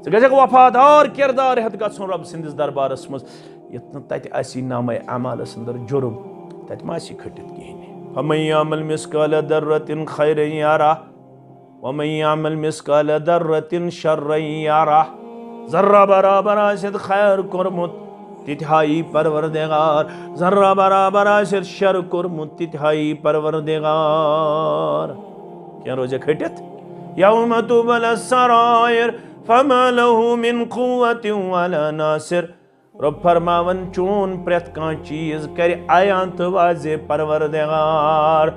गजक वफादार किरदार हेत गछुन रब सिंदिस दरबारस मज यत तत आसी नामे अमालस अंदर जुर्म तत मा आसी खटित कहीं फमन यामल मिस्काल दर्रतिन खैरन यारा वमन यामल मिस्काल दर्रतिन शर्रन यारा जर्रा बराबर आसिद खैर कोरमुत तिथाई परवरदिगार जर्रा बराबर आसिद शर कोरमुत तिथाई परवरदिगार क्या रोजे खटित यौम तुबल सरायर फमा लहू मिन कुव्वतिन वला नासिर रब फरमावन चून प्रेत कां चीज कर आयां तो वाजे परवरदिगार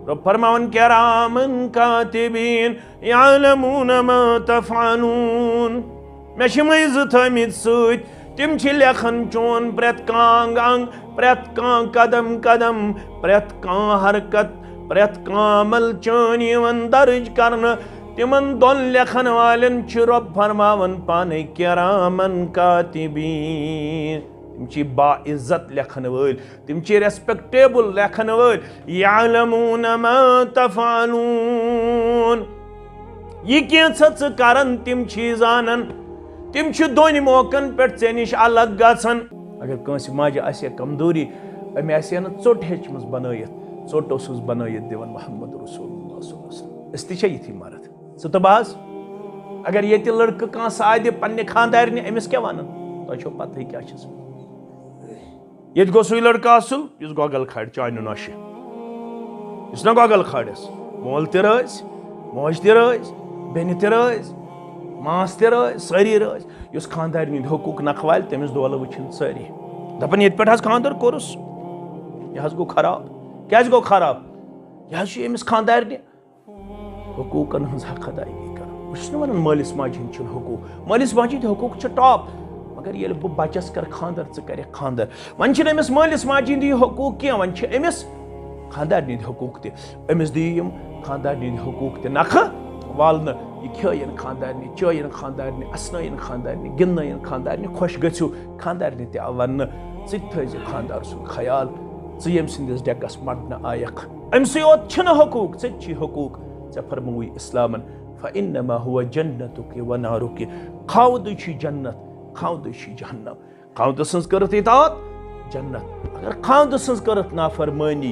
रब फरमावन किरामन कातिबीन यालमून मा तफअलून मे मज थमित सत तिम लेखन चून प्रेत कां अंग प्रेत कां कदम कदम प्रेत कां हरकत प्रेत कां अमल चन यवन दर्ज करन तिमन दोन लेखन वालन रब फरमावन पाने किरामन कातिबीन तिम बाइज्जत लेखन वल तिम रेस्पेक्टेबल लेखन वल यालमून मा तफअलून ये कैंस करन तिम जानन तिम दोन मौकन पे ऐ निश अलग गसन अगर कंस माजे आसे कमजोरी अमे आसे न चोट हेचमस बनयत चोट ओसुस बनयत दिवन मोहम्मद रसूलुल्लाह सल्लल्लाहु अलैहि वसल्लम इस तिछ यथी मरद सतबाज अगर ये लड़क कह साद पन्ने खानदारने अमिस क्या वन तुम पता क्या ये गो सू लड़का असल इस गॉगल खड़ चान नश इस ना गॉगल खड़स मोल तज मोज तज बेन तज मास तज सारी रस खानदार हकूक नखवाल तमिस दोल वुन सारी दपन ये पे खानदार कोरस यह गो खराब क्या गो खराब यह अमिस खानदारने हकूकन हज हक अदायगी कर वन मालिस माजी हकूक मालिस माजी हकूक टॉप मगर ये बह बचस कर खानदर कर खानदर वन अमिस मालिस माजी हकूक क्या वन अमिस खानदार हकूक तमिस दिम खानदार हकूक नख वाल यह खेन खानदार चयन खानदार असनयन खानदार गिंदन खानदार खुश गु खानदार वन थज खानदार सुन ख्याल यम सिंदिस डेकस मटन आयक अमसे योत हकूक ची हकूक े फरमोई इस्लामन फ़इन्नमा हुवा जन्नतुक व नारुक खावद जन्नत खावद जहन्नम खावद सन्स करत इतात जन्नत अगर खावद सन्स करत नाफरमानी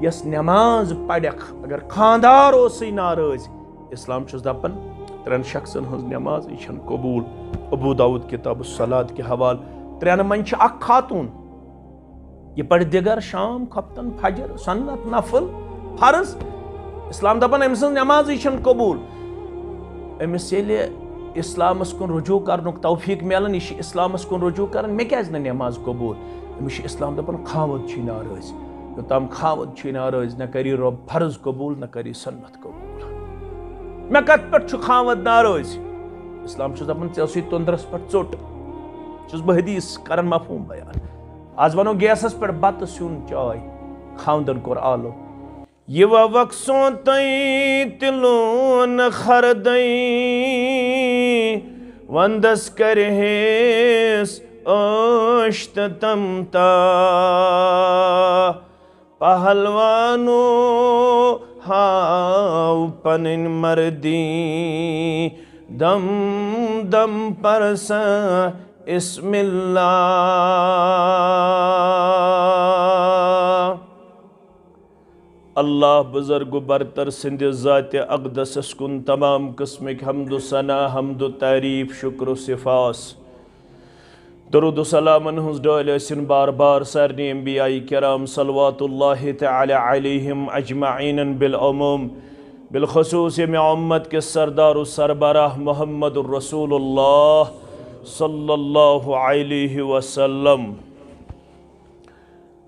यस नमाज पढ़क अगर खानदार ओसै नाराज इस्लाम दपन त्रेन शख्सन हज नमाज यह कबूल अबू दाऊद किताब सलात के हवाल त्रेन मन अख खातून यह पढ़ दिगर शाम खपतन फजर सन्नत नफल फर्ज इस्लाम दपन अम सज नमाज कबूल अमिस इस्लामस कुन रुजू कर तौफीक मिलान यह इस्लामस कुन रुजू कर मे क्या नमाज कबूल अमिस इस्लाम दपन खावद नाराज योताम खावद नाराज न करी रब फर्ज कबूल न करी सन्नत कबूल मे कत पे खावद नाराज इस्लाम दपन ऐसी तुंदरस पे चोट बह हदीस कर मफहूम बयान आज वनो गैसस पे बत सुन चाय खावदन कोर आलो ये वक्सों तई तिलोन खरदई वंदस करहेस ओश्त तमता पहलवानो हाउ पनिन मर्दी दम दम परस इस्मिल्लाह अल्लाह बुजुर्ग बरतर सिंध ज़ात अक़दस कुन तमाम किस्म हमदु सना हमदु तारीफ शुक्र सिफास दरूद सलामन हंस डाल बार बार सारनी अंबियाई किराम सलवातुल्लाहि तआला अलैहिम अजमाइन बिलअमूम बिलखुसूस में उम्मत के सरदार सरबराह मोहम्मद रसूलुल्लाह सल्लल्लाहु अलैहि वसल्लम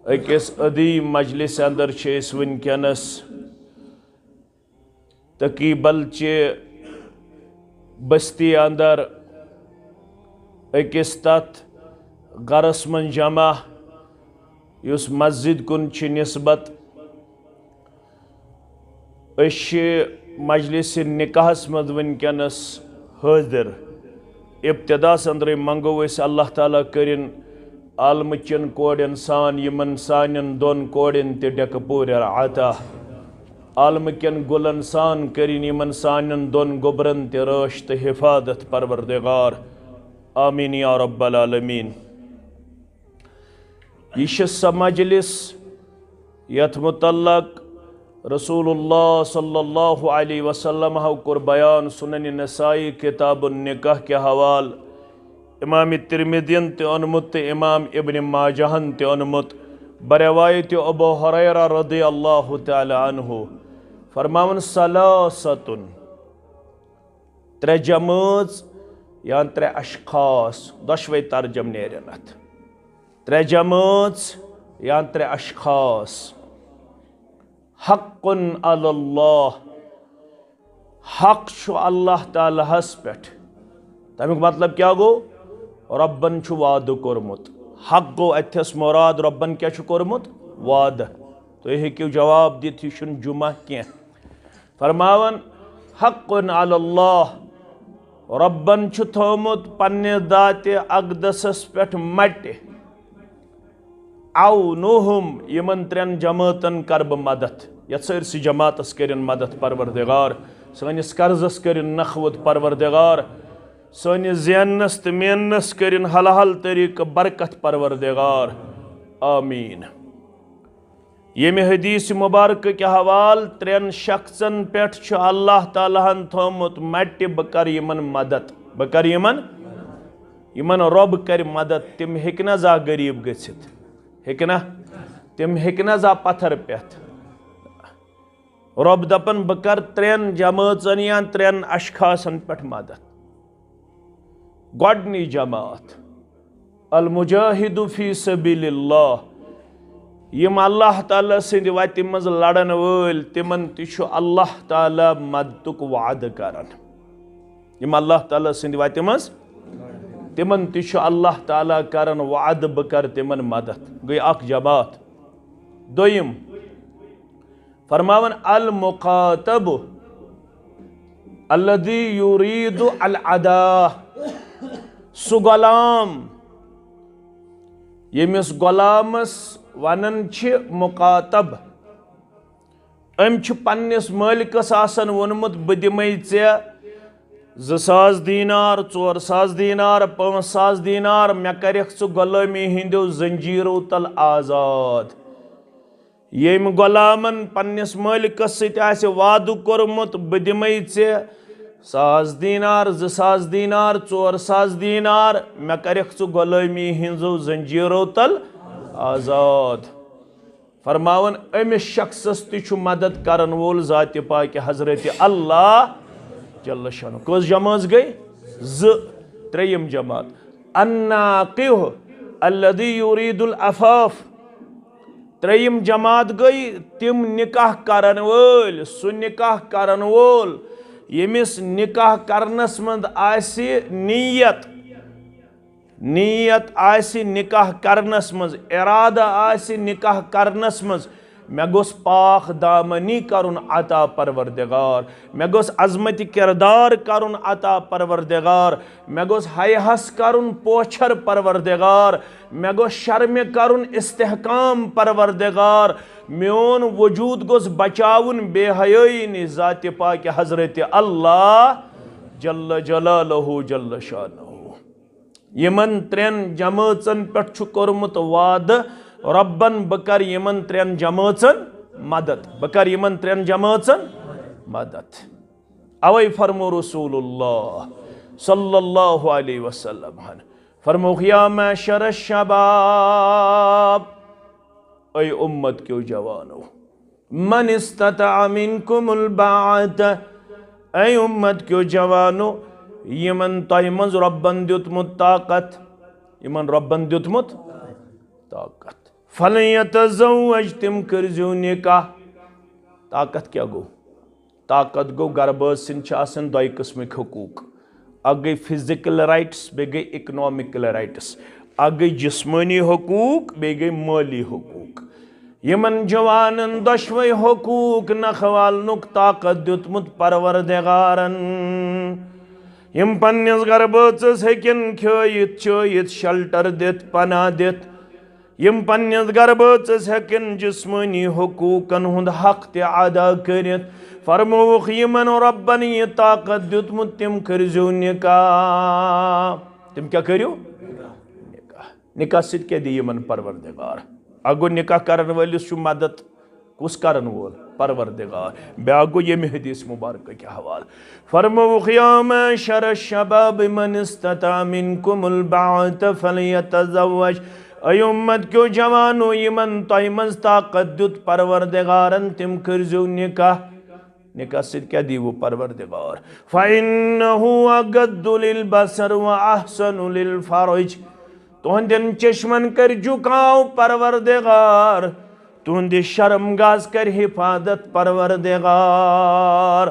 अकिस अदीम मजलिस अंदर वनकनस तकीबल चे बस्ती अंदर अकिस तथ गरस मन जमा युस मस्जिद कुन निस्बत मजलिस निकाहस मज वनकनस हाजिर इब्तिदास अंदर मंगो अल्लाह ताला करिन आलमचन कोड़न सान यमन सानन दोन कोड़न ते डेक पूर अता आलम कन गुलन सान करिन यमन सानन दोन गोबरन ते रश ते हिफाजत परवरदिगार आमीन या रब्बल आलमीन। यह स मजलिस यथ मुतल्लक रसूलुल्लाह सल्लल्लाहु अलैहि वसल्लम कोर बयान सुनन नसाई किताबुन निकाह के हवाल इमाम तिरमिदियन ते ओनमुत ते इमाम इब्न माजहन ते ओनमुत बरवायत अबू हुरैरा रदियल्लाहु तआला अन्हु फरमावन सलासतुन त्रे जमात या त्रे अशखास दशवे तर्जम नेरन अथ त्रे जमात या त्रे अशखास हक़्क़ुन अलल्लाह हक़ छु अल्लाह ताला हस पेठ तमिक मतलब क्या गो रब्बन छु वाद कोरमुत हक़ गो अथस मुराद रब्बन क्या छु कोरमुत वाद तो यह क्यों जवाब दित यह छुन जुमा क्या फरमावन हक़्क़ुन अलल्लाह रब्बन छु थोमुत पन्ने दाते अक़दसस पेठ मट औनुहुम यमन त्रेन जमातन करब मदद यथ सरसी जमातस करिन मदद परवरदिगार सनिस कर्जस करिन नखवत परवरदिगार सनिस ज़ेनस तो मेनस करिन हलहल तरीक बरकत परवरदिगार आमीन। यमि हदीस मुबारक के हवाल त्रेन शख्सन पेठ छु अल्लाह तालाहन थोमुत मट बकर यमन मदद बकर यमन रब कर मदद तिम हेकना जा गरीब गसित हेकना तिम हेकना जा पत्थर पेथ रब दपन बकर त्रेन जमातन या त्रेन अशखासन पेठ मदद गोडनी जमात अल मुजाहिदु फी सबीलिल्लाह यम अल्लाह ताला सिंद वत मज लड़न वल तिमन तिछु अल्लाह ताला मददुक वाद करन यम अल्लाह ताला सिंद वत मज तिमन तिछु अल्लाह ताला करन वाद बकर तिमन मदद गई अख जमात दोयम फरमावन अल मुकातब अल्लदी युरीदु अल अदा सु गुलाम यमिस गुलामस वनन छ मुकातब अम छ पन्निस मालिकस आसन वोनमुत बह दिमै चे 2000 दीनार 4000 दीनार 5000 दीनार मे करख सु गुलामी हिंदो जंजीरो तल आजाद यम गुलामन पन्निस मालिकस सत आसे वादु कोरमुत बह दिमै चे 1000 दीनार 2000 दीनार 4000 दीनार मे करख सु गुलामी हिंदो जंजीरो तल आजाद फरमावन अमिस शख्सस छु मदद करन वोल जात पाक हजरत अल्लाह जल्ल शान कस जमात गई त्रेयम जमात अन्नाकिह अल्लदी युरीदुल अफाफ त्रेयम जमात गई तिम निकाह करन वोल सु निकाह करन वोल यमिस निकाह करनस मंद आसी नीयत आसी निकाह करनस मज इरादा आसी निकाह करनस मज मे गोस पाक दामनी करुन अता परवरदिगार मे गोस अजमत किरदार करुन अता परवरदिगार मे गोस हयहस करुन पोछर परवरदिगार मे गोस शर्म करुन इस्तेहकाम परवरदिगार म्योन वजूद गोस बचाउन बेहयाई नि जात पाक हजरत अल्लाह जल्ल जलालहु जल्ल शानहु यमन त्रेन जमातन पेठ छु कोरमुत वाद रब्बन बकर यमन त्रेन जमातन मदद बकर यमन त्रेन जमातन मदद अवै फरमो रसूलुल्लाह सल्लल्लाहु अलैहि वसल्लम फरमो या माशर शबाब ऐ उम्मत के जवानो मन इस्तता मिनकुमुल बाअत ऐ उम्मत के जवानो यमन तह मज रब्बन दितमुत ताकत यमन रब्बन दितमुत ताकत फलयतज़व्वज तिम करजो निकाह ताकत क्या गो ताकत गो गर्बसिन दो किस्म हकूक अ गई फिजिकल राइट्स बे गई इकनॉमिकल राइट्स अ गई जिस्मानी हकूक बे गई माली हकूक यमन जवानन दशवे हकूक नखवालनुक ताकत दितमुत परवरदिगारन यम पन्निस गर्बचस हेकन खयित चयित शेल्टर दित पना दित यम पन्निस गरबचस हेकन जिस्मानी हुकूकन हुंद हक ते अदा करित फरमोख यमन रब्बन ये ताकत दितमुत तिम करजो निकाह तिम क्या करियो निकाह निकाह सित क्या दी यमन परवरदिगार अगो निकाह करन वलिस छु मदद कुस करन वोल परवरदिगार ब्याह गो ये हदीस मुबारक के हवाल फरमोख या माशर शबाब मन इस्तता मिनकुमुल बाअत फलयतज़व्वज अयुम्मत क्यों जवानो यमन तोय मज ताकत दुत परवरदिगारन तिम करजो निकाह निकाह सित क्या दी वो परवरदिगार फ़इन्नहु अगद्दु लिल बसर व अहसनु लिल फरज तुहंदन चश्मन कर झुकाव परवरदिगार तुहंदि शर्मगाज कर हिफाजत परवरदिगार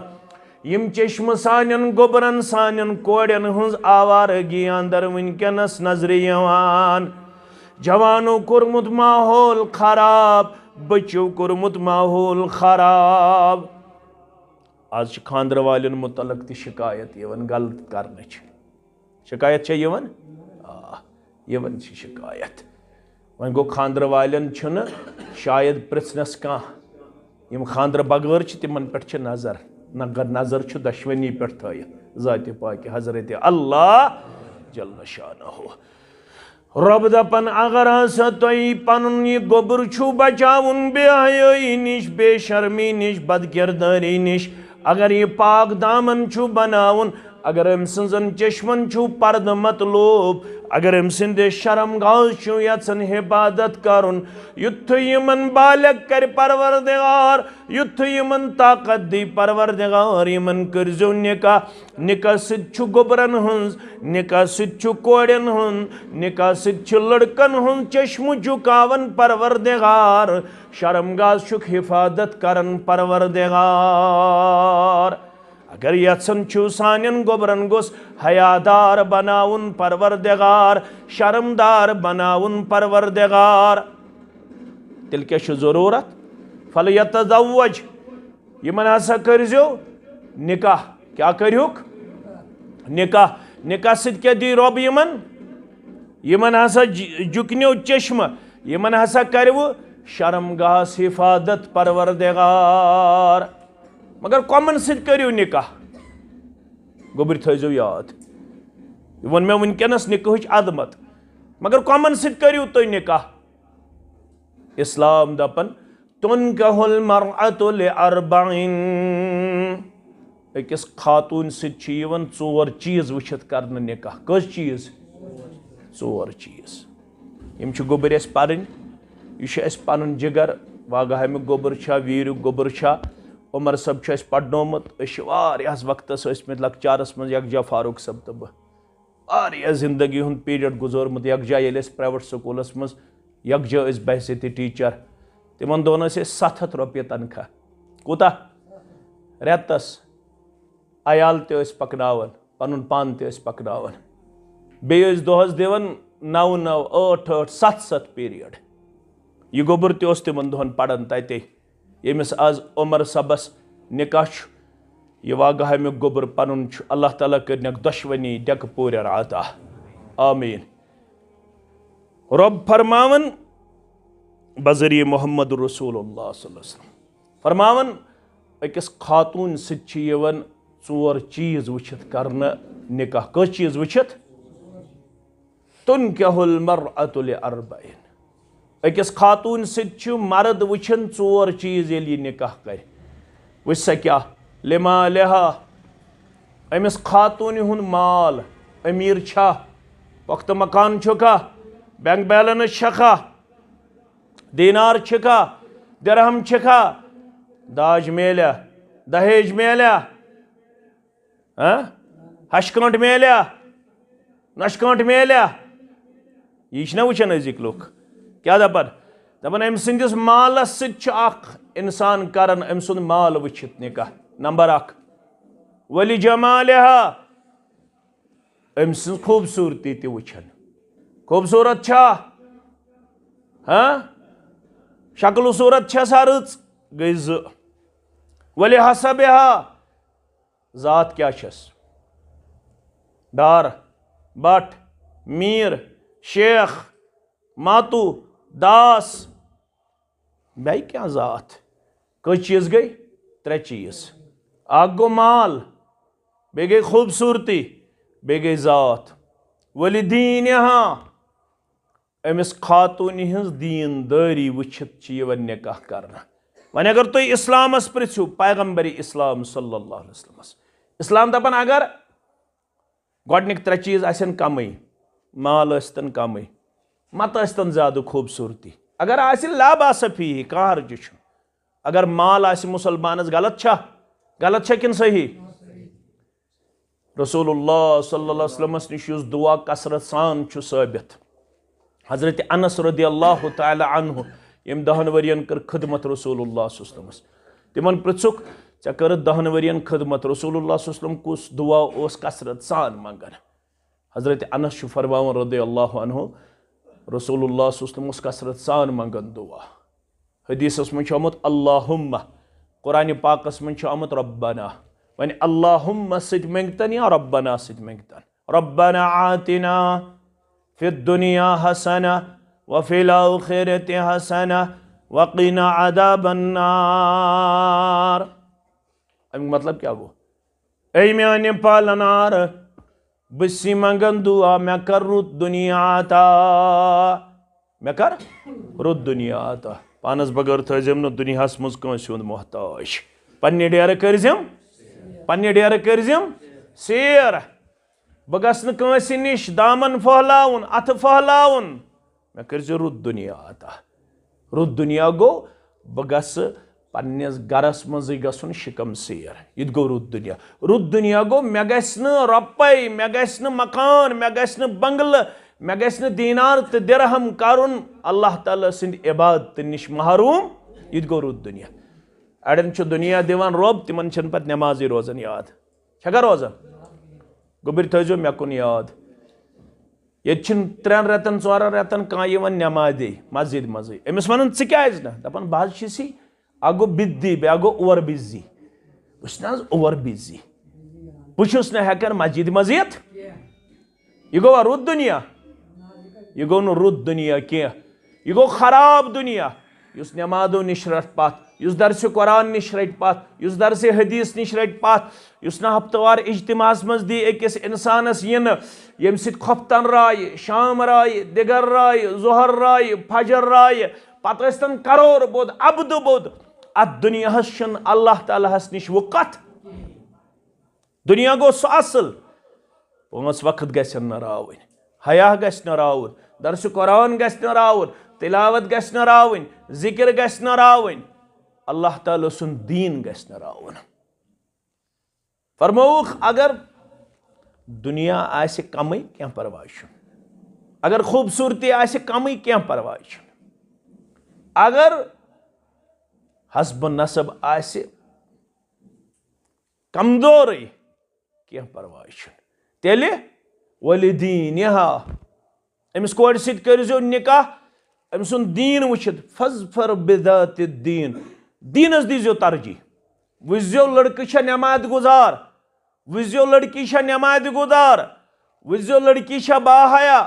यम चश्म सानन गोबरन सानन कोड़न हंज आवारगी अंदर वनकनस नजर यवान जवानों कोरमुत माहौल खराब बच्चों कोरमुत माहौल खराब आज खानदर वालन मुतलक ति शिकायत यवन गलत करने शिकायत यवन यवन शिकायत वन गो खानदर वालन शायद पृछनस कह यम खानदर बगैर तिमन पे नजर नजर दशवनी पे थयत ज़ात पाक हजरत अल्लाह जल्ल शानहु रब दपन अगर हसा तुई पनुन यह गोबर छु बचाउन बेहयाई निश बेशर्मी निश बदकिरदारी निश अगर ये पाक दामन छु बनाउन अगर अम सजन चश्मन छु पर्द मत लोब अगर अम सिंदे शर्मगाह छु यसन हिफाजत करुन युथ यमन बालक कर परवरदिगार युथ यमन ताकत दी परवरदिगार यमन करजो निकाह निकाह सित छु गोबरन हंज निकाह सित छु कोड़न हंज निकाह सित छु लड़कन हंज चश्मु झुकावन परवरदिगार शर्मगाह छुक हिफाजत करन परवरदिगार अगर यसन छु सानन गोबरन गोस हयादार बनाउन परवरदिगार शर्मदार बनाउन परवरदिगार तिल क्या छु जरूरत फलयतज़व्वज यमन हसा करजो निकाह क्या करियुक निकाह निकाह सित क्या दी रब यमन यमन हसा जुकन्यो चश्म यमन हसा करव शर्मगाह हिफाजत परवरदिगार मगर कॉमन सित करियो निकाह गोबर थो याद वन मे वनकनस निकाह अदमत मगर कॉमन सित करियो तुम निकाह इस्लाम दपन तुनकहुल मरअतु लिअर्बईन अकिस खातून सित चोर चीज वुचित करने निकाह कस चीज चोर चीज यम गोबर पर्न यह पन जिगर वागाह में गोबर वीर गोबर उमर सब पढ़नोमुत वक्त लकचारस मज यकजा फारूक सब तो बह जिंदगी हूँ पीरियड गुजरमुत यकजा ये प्राइवेट स्कूलस मज यकजा बहसीत टीचर तिमन दोन 700 रुपये तनख्वाह कूता रेतस अयाल पकनावन पनुन पान पकनावन बेस दोहस दिवन 9-9 8-8 7-7 पीरियड यह गोबर तिमन दोहन पढ़न तते यमिस आज उमर सबस निकाह यह वागाह में गोबर पनुन अल्लाह ताला करनक दुश्मनी डक पूर आता आमीन रब फरमावन बजरिए मोहम्मद रसूलुल्लाह सल्लल्लाहु अलैहि वसल्लम फरमावन अकिस खातून सित यवन 4 चीज वुचित करने निकाह कस चीज वुचित तुनकहुल मरअतु लिअर्बईन अकिस खातून सित मर्द वुचन 4 चीज ये निकाह कर वह क्या लिमालिहा अमिस खातून हुंद माल अमीर छा वक्त मकान छुका बैंक बैलेंस छका दीनार छका दिरहम छका दाज मेल्या दहेज मेल्या हशकांट मेल्या नशकांट मेल्या यह वुचन अजिक लोग क्या दपन अम सिंदिस मालस सित इंसान करन अम सुंद माल वुचित निकाह नंबर 1 वली जमालिहा अम सिंज खूबसूरती ति वुचन खूबसूरत छा शक्ल सूरत छसा रच गई 2 वली हसबिहा जात क्या छस डार बट मीर शेख मातू दास बे क्या जात कई चीज गई 3 चीज अख गो माल बे गई खूबसूरती बे गई जात वलिदीन यहाँ अमिस खातून हज दीनदारी वुचित निकाह करना वन अगर तुम इस्लामस पृथ्यू पैगम्बर इस्लाम सल्लल्लाहु अलैहि वसल्लम इस्लाम दपान अगर गोडनिक 3 चीज आसन कमई माल अस्तन कमई मत अस्तन ज्यादा खूबसूरती अगर आसि ला बासफी कह हर्ज अगर माल आसि मुसलमानस गलत किन सही रसूलुल्लाह सल्लल्लाहु अलैहि वसल्लम निश दुआ कसरत सान साबित हजरत अनस रदियल्लाहु तआला अन्हु यम 10 वरियन कर खिदमत रसूलुल्लाह सल्लल्लाहु अलैहि वसल्लम तिमन पृछुक चे कर 10 वरियन खिदमत रसूलुल्लाह सल्लल्लाहु अलैहि वसल्लम कुस दुआ ओस कसरत सान मंगन हजरत अनस फरमावन रदियल्लाहु अन्हु रसूलुल्लाह सल्लल्लाहु अलैहि वसल्लम उस कसरत सान मंगन दुआ हदीसस मन आमुत अल्लाहुम्मा कुरान पाकस मन आमुत रब्बना वन अल्लाहुम्मा सिद मंगतन या रब्बना सिद मंगतन रब्बना आतिना फिद दुनिया हसना व फिल आखिरति हसना व क़िना अज़ाबन नार। अमिक मतलब क्या गो ऐ म्याने पालनार बसी मंगन दुआ मे कर रुत दुनिया आता मे कर रुत दुनिया आता पानस बगर थम न दुनियास मज कंस हुंद मोहताज पन्ने डेर करजम सेर बह गस कंस निश दामन फहलाउन अथ फहलाउन मे कर रुत दुनिया आता रुत दुनिया गो बह गस पन्नस गरस मज गसन शिकम सेर ये गो रुत दुनिया गो मे गस रपय मे गस मकान मे गस बंगल मे गस दीनार तो दिरहम करुन अल्लाह ताला सिंद इबादत निश महरूम ये गो रुत दुनिया अड़न दुनिया दिवान रोब तिमन पत नमाजी रोजन याद छगा रोजन गोबर थो मे कुन याद ये 3 रेतन 4 रेतन कह नमाजी मस्जिद मजे अमिस वन क्या दपान बह सी अ गो बिद्दी बे गो ओवर बिजी बस ओवर बिजी बहुस हेकान मस्जिद मजिद यह गो रुत दुनिया यह गो रुत दुनिया कह यह गो खराब दुनिया युस नमाजो निश रट पत युस दरस कुरान निश रट पत युस दरस हदीस निश रट पत युस न हफ्तवार इज्तिमास मज दी अकिस इंसानस यन यम सित खफ्तन राय शाम राय दिगर राय जोहर राय फजर राय पतन करोड़ बोध अब्द बोध अत दुनिया अल्लाह ताला निश वक़्त दुनिया गो सह असल 5 वक्त गसन रावन हया गस रावन दरस कुरान गस रावन तिलावत गस रावन जिक्र गस रावन अल्लाह ताला सुन दीन गस रावन फरमौख अगर दुनिया आसे कम क्या परवाह अगर खूबसूरती आसे कम क्या परवाह अगर हस्ब नसब आसे कमजोर क्या परवाह तेल वलिदीन अमिस कोर सित करो निकाह अम सुन दीन वुचित फजफर बिदात दीन दीनस दीजो तरजीह वुजो लड़की नमाज गुजार वुजो लड़की नमाज गुजार वुजो लड़की बाहया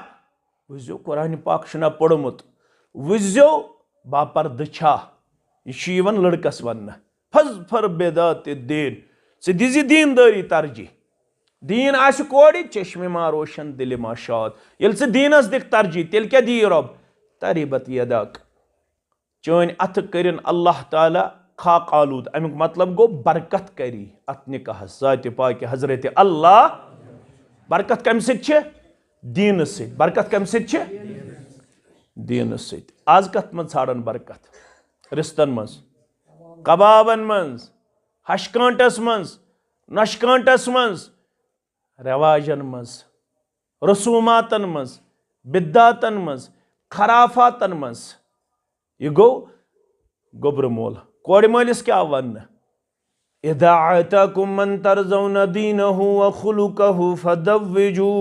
वुजो कुरान पाक छना पढ़मुत वुजो बापर्द छा यह लड़कस वन फजफर बिदात दीन से दिज दीनदारी तरजीह दीन आस कोड़ी चश्मे मा रोशन दिल मा शाद ये दीनस दिख तरजीह तेल क्या दी रब तरीबत यदक चन अथ करिन अल्लाह ताला खाक आलूद अमुक मतलब गो बरकत करी अत निकाह जात पाक हजरत अल्लाह बरकत कम दीन बरकत कम दीन आज कत मन ाड़न बरकत रिश्तन मज कबाबन मज हशकांटस मज नशकांटस मज रवाजन मज रसूमातन मज बिदातन मज खराफातन मज यह गो गोबर मोल कोड़ मलिस क्या वन इदा आताकुम मन तरज़ौन दीनहु व खुलुकहु फदव्विजू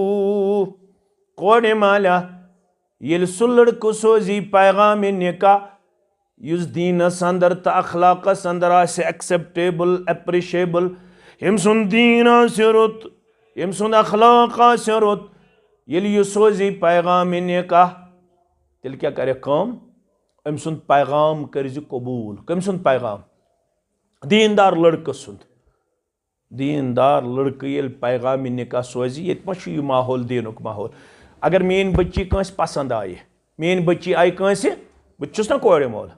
कोड़ माला ये सु लड़क सोजी पैगाम निकाह युस दीनस अंदर तो अखलाकस अंदर आसे एक्सेप्टेबल एप्रिशिएबल यम सुन दीन आसे रुत यम सुन अखलाक आसे रुत ये सोजी पैगाम निकाह तेल क्या करे कम अम सुंद पैगाम कर्ज कबूल। कम सुंद पैगाम? दीनदार लड़क सुंद। दीनदार लड़क ये पैगाम निकाह सोज ये यह माहौल दीनुक माहौल। अगर मेन बच्ची कंस पसंद आए, मेन बच्ची आई कंस, बहुत ना कोर मोल,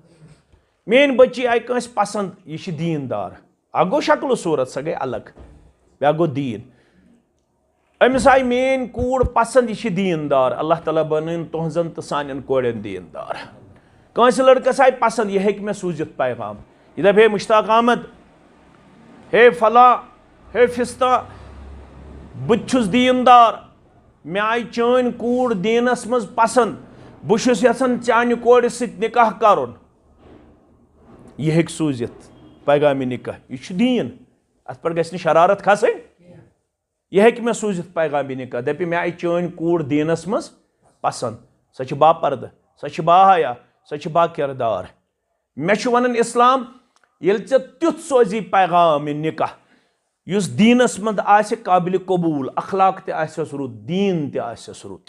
मेन बच्ची आई कंस पसंद, यह दीनदार, अ गो शक्ल सूरत सह गई अलग, ब्या गो दीन। अमिस आई मेन कूड़ पसंद, यह दीनदार, अल्लाह ताला बन तुहजन तो सान कोड़न दीनदार। कंस लड़कस आई पसंद, यह हेक मे सूजित पैगाम, यह दप हे मुश्ताक अहमद, हे फला, हे फिस्ता, बुछुस दीनदार, मे आई चान कूड़ दीनस मज पसंद, बुशुस यसन चान कोड़ सित निकाह करुन, यह हेक सूजित पैगाम निकाह, यह दीन, अत पर गछ शरारत खसन, यह हेक मे सूजित पैगाम निकाह, दपि मे आई चान कूड़ दीनस मज पसंद, सह बापर्द, सह बाहया, सह बा किरदार। मे वन इस्लाम येल चे त्युथ सोजी पैगाम निकाह युस दीनस मद आसे काबिल कबूल, अखलाक ते आसेस रुत, दीन ते आसेस रुत,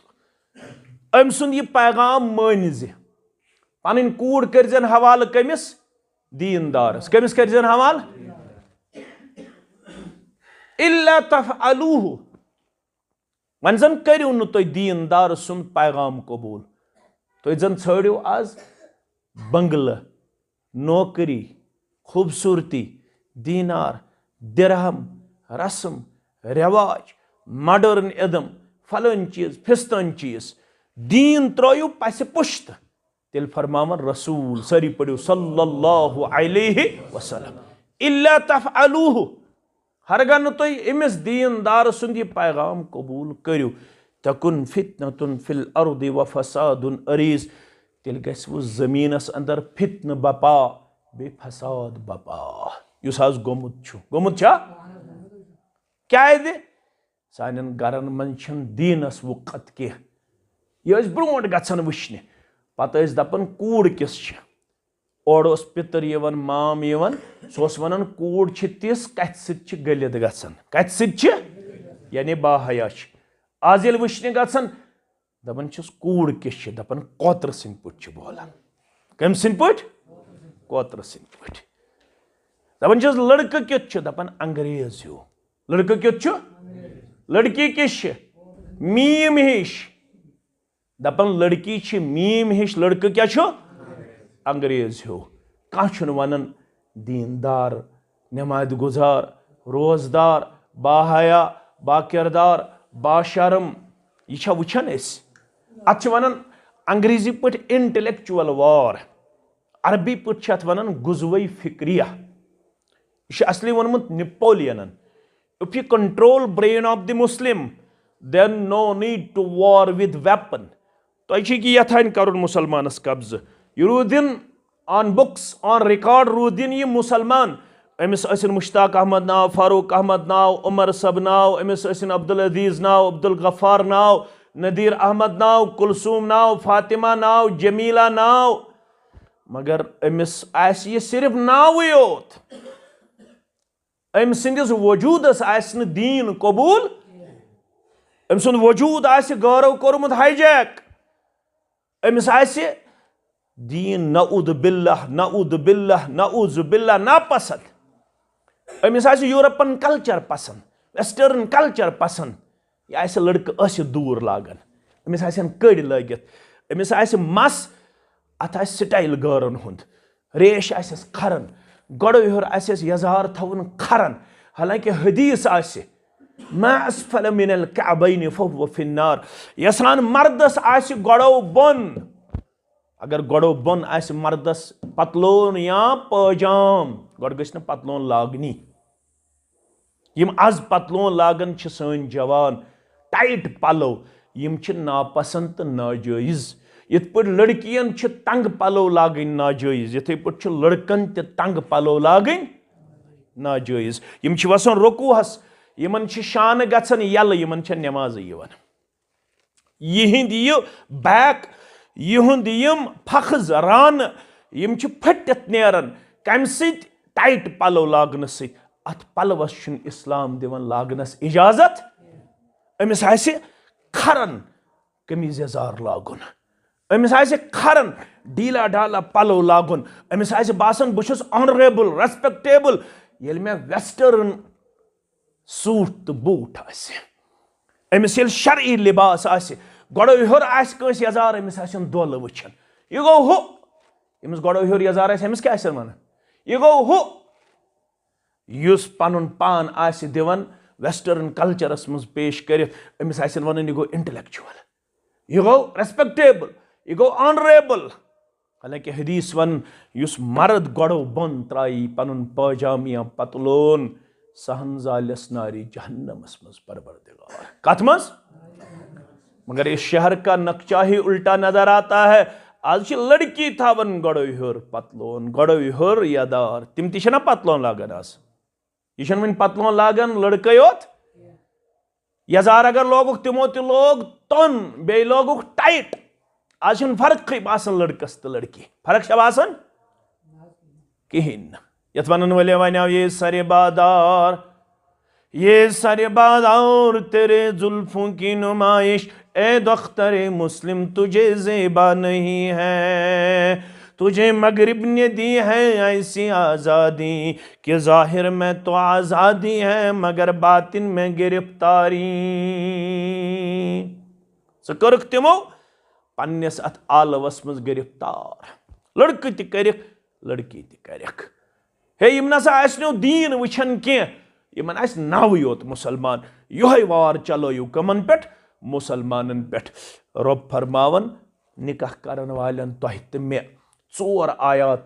अम सुंद यह पैगाम मानिज, पन कूड़ करजन हवाल कमिस दीनदारस, कमिस करजन हवाल, इल्ला तफअलूहु, वन जन करियो न तुम दीनदार सुंद पैगाम कबूल, तुम जन छड़ियो आज बंगल, नौकरी, खूबसूरती, दीनार, दिरहम, रस्म, रिवाज, मॉडर्न इदम, फलन चीज, फिस्तन चीज, दीन त्रो पस पुश्त, तेल फरमावन रसूल सारी पढ़ो सल्लल्लाहु अलैहि वसल्लम, इल्ला तफअलूहु, हरगन तुम इमिस दीनदार सुंद यह पैगाम कबूल करियो, तकुन फितनतुन फिल अर्दि व फसादुन अरीज, तेल गस वो जमीनस अंदर फितन बपा बे फसाद बपा, युस आज गोमुत छा क्या दे सान गरन मन दीनस वुकत कह, यह ब्रोट गन वुचने, पत दपन कूड़ किस ओर पितर यवन माम यवन, सह वन कूड़ तिस कत सत गलित गन, कत सत यानी बाहया, आज ये वुचने गन दपन कूड़ किस, दपन कोतर सिंद पे बोलान, कम सिंद पे, कोतर सिंद पे, दपन लड़क क्युत, दपन अंग्रेज हो, लड़क क्युत, लड़की किस मीम हिश, दपन लड़की मीम हिश, लड़क क्या अंग्रेज हो, कह वन दीनदार, नमाज गुजार, रोजदार, बाहया, बाकिरदार, बाशरम, यह वुचान अत वन अंग्रेजी पे इंटेलेक्चुअल वार, अरबी पे वन गुज़वे फिक्रिया, यह असली वोनमुत Napoleon, if you control brain of the Muslim then no need to war with weapon, तो यथान कर मुसलमानस कब्ज, यह रूदिन ऑन बुक्स ऑन रिकॉर्ड रूदिन यह मुसलमान, अमिस मुश्ताक अहमद नाव, फारूक अहमद नाव, उमर सब नाव, अमिस अब्दुल अजीज नाव, अब्दुल गफ्फार नाव, नदीर अहमद नाव, कुलसूम नाव, फातिमा नाव, जमीला नाव, मगर अमिस यह सिर्फ नाव योत, अम सिंदिस वजूदस आसि दीन कबूल, अम सुंद वजूद आसि गौरव कोरमुत हाईजैक, अमिस आसि दीन नऊद बिल्लाह नऊद बिल्लाह नऊज बिल्लाह नापसंद, अमिस आसि यूरोपन कल्चर पसंद, वेस्टर्न कल्चर पसंद, यह आसि लड़क आसि दूर लागन, अमिस आसन कड़ लगित, अमिस आसि मस, अत आसि स्टाइल गारन हुंद, रेश आसि खरन, गड़ो योर आसि यजार थवन खरन, हालांकि हदीस आसि मा अस्फल मिनल कअबैन फहुव फिन्नार, यसान मर्दस आसि गड़ो बन, अगर गड़ो बन आसि मर्दस पतलोन या पजाम, गड़ गछ न पतलोन लागनी, यम आज पतलोन लागन छ सन जवान, टाइट पलो, यम छ नापसंद तो नाजायज, यथ पे लड़कियन छ तंग पलो लागन नाजायज, यथे पे लड़कन ते तंग पलो लागन नाजायज, यम छ वसन रुकूहस, यमन छ शान गछन यल, यमन छ नमाज यवन, यहिंद यह बैक, यहुंद यम फखज रान, यम छ फटित नेरन, कम सित टाइट पलो लागन सित, अत पलवस छुन इस्लाम दिवन लागनस इजाजत, अमिस आसि खरन कमीज यजार लागुन, अमिस आसे खरन डीला डाला पलो लागुन अमिस आसे बासन बह छुस ऑनरेबल रेस्पेक्टेबल येल मे वेस्टर्न सूट तो बूट आसे अमिस येल शरई लिबास आसे गोड़ो हेर आसे कंस यजार अमिस आसन दोल वुछन यह गो हु अमिस गोड़ो हेर यजार आसे अमिस क्या आसे वन यह गो हु युस पनुन पान आसे दिवन वेस्टर्न कल्चरस मज पेश करित अमिस आसन वनन यह गो इंटेलेक्चुअल यह गो रेस्पेक्टेबल यह गो ऑनरेबल हालांकि हदीस वन युस मर्द गोड़ो बन त्राई पनुन पाजामिया पतलून सहन जालिस नारी जहन्नमस मज परवरदिगार कथ मज मगर इस शहर का नक्शा ही उल्टा नजर आता है आज लड़की थावन गोड़ो हेर पतलून गोड़ो हेर यदार तिम ति पतलून लागन आज यह वन पतलून लागन लड़के योत यजार अगर लोगुक तिमो ति लोग तन बे लोगुक टाइट आज फर्क बासन लड़कस तो लड़की फर्क बासन कहें यथ वन वले वनो ये सरे बादार तेरे जुल्फों की नुमाइश ए दख्तरे मुस्लिम तुझे ज़ेबा नहीं है तुझे मगरिब ने दी है ऐसी आज़ादी कि ज़ाहिर में तो आज़ादी है मगर बातिन में गिरफ्तारी सो कर्क तिमो पन्नस अत आलवस मज गिरफ्तार लड़के ति करक लड़की ति करक हे यम नसा आसनो दीन वुछन के यमन आस नाव योत मुसलमान योहै वार चलो कमन पे मुसलमानन पे रब फरमावन निकाह करन वालन तोह ते मे 4 आयात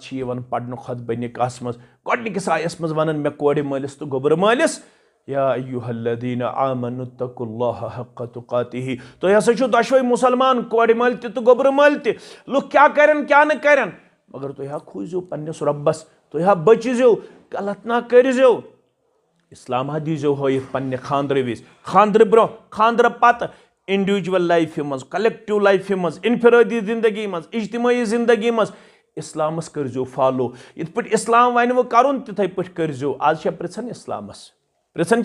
पढ़न खुतबा निकाहस मज गोडनिकस आयस मज वनन मे कोड़ मालिस तो गोबर मालिस या अय्युहल्लज़ीना आमनुत्तकुल्लाह हक्क तुकातिही तो हसा छु दशवै मुसलमान कोड़ माल तो गोबर माल लुक क्या करन क्या न करन मगर तो खूजो पन्नस रब्बस तो बचो गलत ना करो इस्लाम हा दीजो हो पन्ने खांद्र विज खांद्र ब्रो खांद्र पत इंडिविजुअल लाइफ मज कलेक्टिव लाइफ मज इनफरादी जिंदगी मज इज्तिमाई जिंदगी मज इस्लामस करजो फॉलो इत पे इस्लाम वन करुन तिथे पे करजो आज पृछन इस्लामस पृछन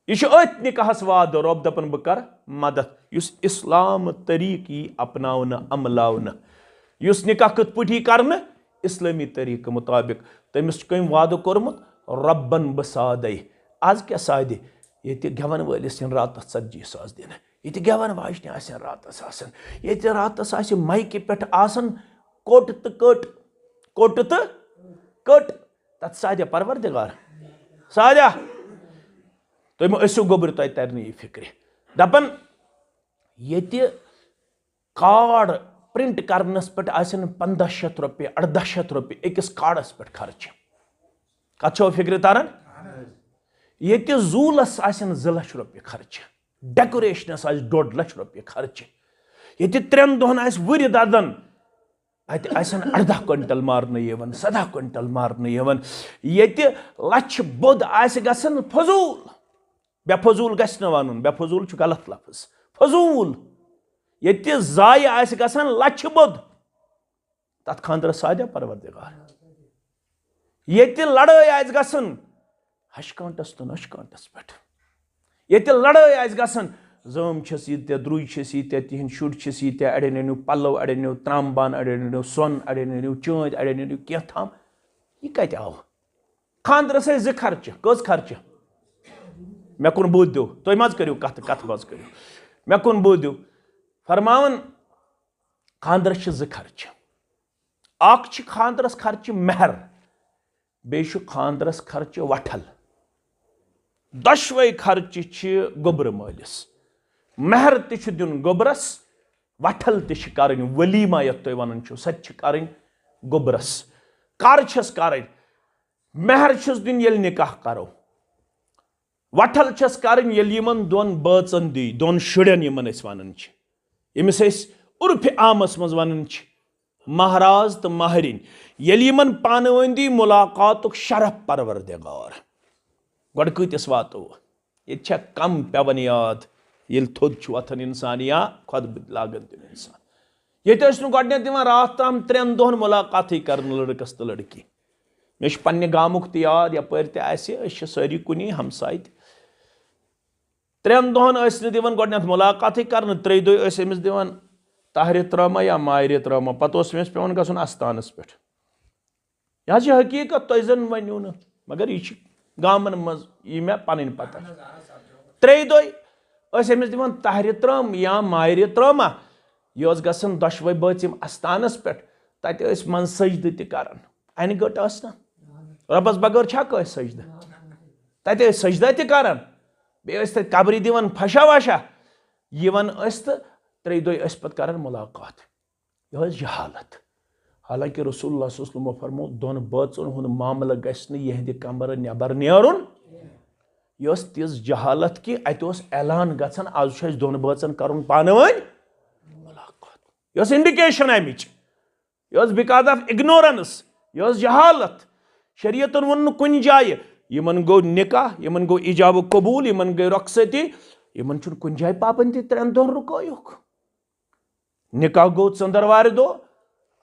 यह अत निकाहस वाद रब दपन बह कर मदद युस इस्लाम तरीकी अपनावन अमलावन युस निकाह कत पे कर इस्लामी तरीक़ मुताबिक तमिस कम वाद कोर्मुत रब्बन बसादे आज क्या सादे ये गेवन वलिस रात 40,000 दिन ये गेवन वाजन रातस ये रातस माइक पे कोट तो कट कोट तो कट तथ सादे परवरदिगार सादा तुम असो गोबर तुम तरन यह फिक्र दपन ये कार्ड प्रिंट करनस पे 1500 रुपये 1800 रुपये अकिस कार्डस पे खर्च कत फिक्र तारन ये जूलस 2 लाख रुपये खर्च डेकोरेशनस 1.5 लाख रुपये खर्च ये 3 दोहन वुर ददन अत 18 क्विंटल मारन 17 क्विंटल मारन ये लछ बोध गसन फजूल बेफजूल गस वन बेफजूल गलत लफ्ज फजूल ये जाय गसन लछ बोध तथ खानदर सादा परवरदिगार ये लड़ाई गसन हशकांटस तो नशकांटस पे ये लड़ाई गसन जम यीत द्रुज यीत तिहद शुर यीत अड़न अनु पलो अड़न अनु त्रामबान अड़न अनु सोन अड़न अनु चाँद अड़न अनु क्या थाम यह कत आव खानदरस 2 खर्च कस खर्च मे कुन बोध तुम मज करो कत मज करो मे कुन बोध फरमावन खानदरस 2 खर्च अख खानदरस खर्च महर बे खानदरस खर्च वठल दशवे खर्च गोबर मालिस महर दिन गोबरस वठल कर वलीमा यथ तुम वन सह कर गोबरस कर कर महर दिन ये निकाह करो वठल कर 2 बाचन दी 2 शुरन वन यमिस उर्फ आमस मज वन महाराज तो महरिन यमन पान वन दी मुलाकात शरफ परवरदिगार गोड़ कतिस वातो ये कम पेवन याद ये थोद वथन इंसान या खुद लागन दिन इंसान ये गोडन दिवान रात तम 3 दोहन मुलाकात कर लड़कस तो लड़की मे पन्ने गामुक तो याद यपर सारी कुनी हमसाय 3 दोहन दिवान गोडन मुलाकात कर 3 दोह दिवान ताहर त्रमा या माहर त्रमा पत अमिस पे गन आस्थानस पे यह हकीकत तुम जन वनो न मगर यह गामन मज मे पन पता 3 दुह अमिस दिवान ताहर त्रम या माहर त्रमा यह गसन दशवे बचिम आस्थानस पे तत मन सजद तन अन गट ना रबस बगैर छा सजद तत सजदा तन बे कबरी दिवान फशा वशा यवन तो 3 दुह पे कर मुलाकात यह जहालत हालांकि रसूलुल्लाह सल्लल्लाहु अलैहि वसल्लम फरमो दोन बचन हुंद मामला गस यहद कमर नबर नेरुन यह तिज जहालत कि अत ऐलान गछन आज दोन बचन करुन पान वन मुलाकात यह इंडिकेशन अमिच यह बिकॉज ऑफ इग्नोरेंस यह जहालत शरीयतन वन कुन जाय यमन गो निकाह यमन गो इजाब कबूल यमन गई रखसती यमन कुन जाय पाबंदी 3 दुहन रुकोयुक निकाह गो चंदरवार दो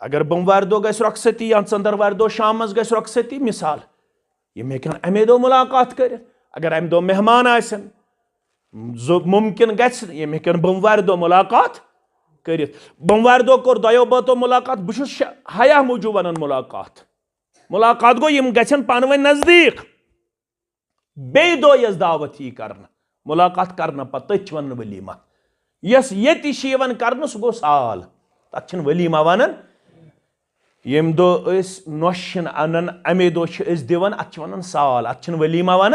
अगर बमवार दो गस रखसती या चंदरवार दो शाम गस रखसती मिसाल यम हेकन अमे दो मुलाकात कर अगर अमे दो मेहमान आसन मुमकिन गस यम हेकन बमवार दो मुलाकात कर बमवार दो कोर दयो बतो मुलाकात बुश हया मूजूब वन मुलाकात गो यम गसन पान वन नजदीक बे दो यस दावत यी करना मुलाकात करना पत वन वलीमा यस ये कर सह गो साल तथ वलीमा वन यम दो नोशन अनन अमे दो दिवन अत वन साल अत वलीमा वन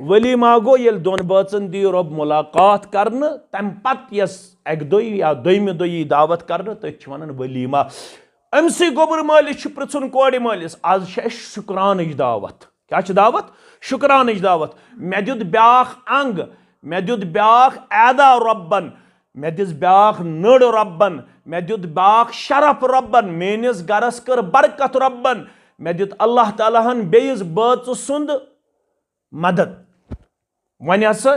वलीमा गो ये दोन बचन दी रब मुलाकात करन तम पत यस एक दुह या दोयमि दुह यी दावत करन तथ वन वलीमा अमसी गोबर मालिस पृथुन कोड़ मालिस आज शुक्रान दावत क्या दावत शुक्रान दावत मे दुत ब्याख अंग मे दुत ब्याख ऐदा रब्बन मे दिस ब्याख नड़ रब्बन मे दुत ब्याख शरफ रब्बन मेनिस गरस कर बरकत रब्बन मे दुत अल्लाह ताला हन बेइस बच सुंद मदद वन हसा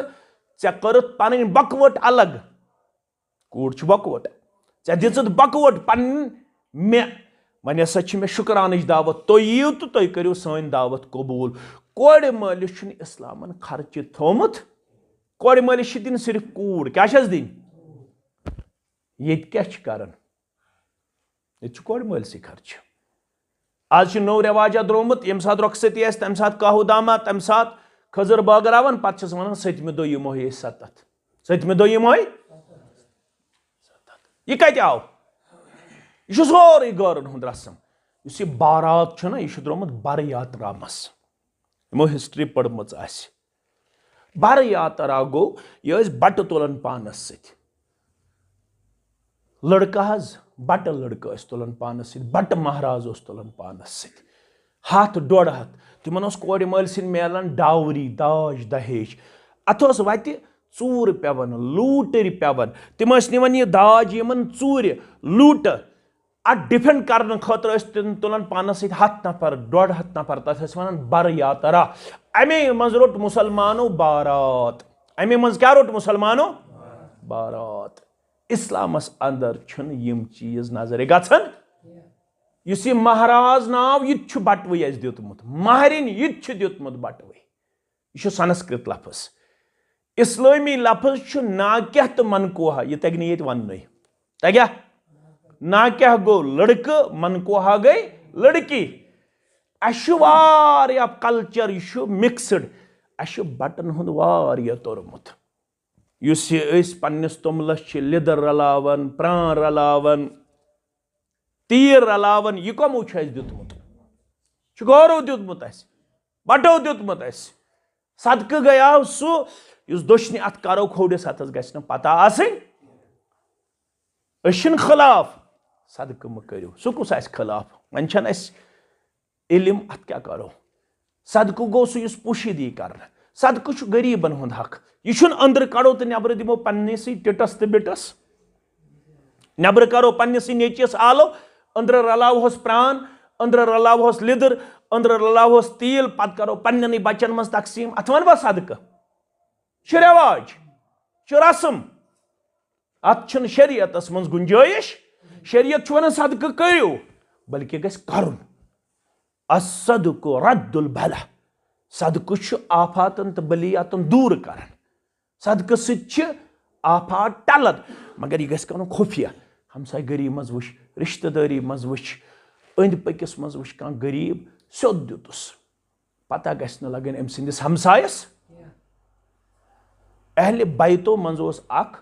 ऐ कर पन बकवट अलग कूड़ बकवट ऐ दित बकवट पन मे वन हसा मे शुक्रान दावत तुम यीव तो तुम करो सन दावत कबूल कोड़ मालिस इस्लामन खर्च थोमुत कोड़ मालिस दिन सिर्फ कूड़ क्या दिन ये क्या कर कोड़ मालसी खर्च आज नौ रिवाजा द्रोमुत यम सात रखसती तम सात काहू दामा तम सात खजर बागरावन पत वन 7मि दुह यमो 7 7मि दुह यमो यह कत आव यह सोरे गौरन हुंद रसम इस यह बारात यह द्रोमुत बर यात्रा मस यमो हिस्ट्री पढ़मच आसि बर यात्रा गो यह बट तुलन पानस सत लड़का हज बट लड़का तुलन पानस सत बट महाराज तुलन पानस सत हाथ 1.5 हाथ तिमन कोड़ मालसिन मिलान डावरी दाज दहेज अत वत चूर पेवन लूटर पेवन तिम निवन यह दाज यमन चूर लूट अत डिफेंड करने खतर तुलान पानस सत 100 नफर 1.5 नफर तथ वन बर यात्रा अमे मज रोट मुसलमानो बारात अमे मज क्या रोट मुसलमानो बारात इस्लामस अंदर यम चीज नजर गन इस महाराज नाव यह बटवे दितमुत महरिन यह दितमुत बटवे यह संस्कृत लफ्ज इस्लामी लफ्ज नाक्यह तो मनकोहा यह तग ये वन तग्या नाक्यह गो लड़का मनकोहा गई लड़की अह कल्चर यह मिक्सड अह बटन हुंद वारिया तोरमुत पन्निस तोमलस लिदर रलावन प्रान रलावन तीर रलावन यह कमो दितमुत गौरव दितमुत बटो दितमुत सदक गया सह दुश्न अत करो खोडिस अत गि पता आसन खिलाफ सदक म करो सह कुस खिलाफ वन इल्म अत क्या करो सदक गो सह पुशीदी कर सदक गरीबन हुंद हक यह अंदर कड़ो तो नबर दिमो पन्निस टिटस तो बिटस नबर करो पन्निस नेचियस आलो अंदर रलावोस प्रान अंदर रलावोस लिदर अंदर रलावोस तील पत करो पन्न बचन मज तकसीम अत वन बह सदक रिवाज रसम अत शरीयतस मज गुंजाइश शरीयत वन सदक करो बल्कि गस करुन असदक रद्दुल बला सदक आफातन तो बलियातन दूर कर सदक सत आफात टलत मगर यह गस खुफिया हमसाय गरी मज वुच रिश्तेदारी मज वुच अंद पकिस मज वुच कां गरीब स्योद दितुस पता गछ न लगन अम सिंदिस हमसायस अहले बैतो मज ओस अख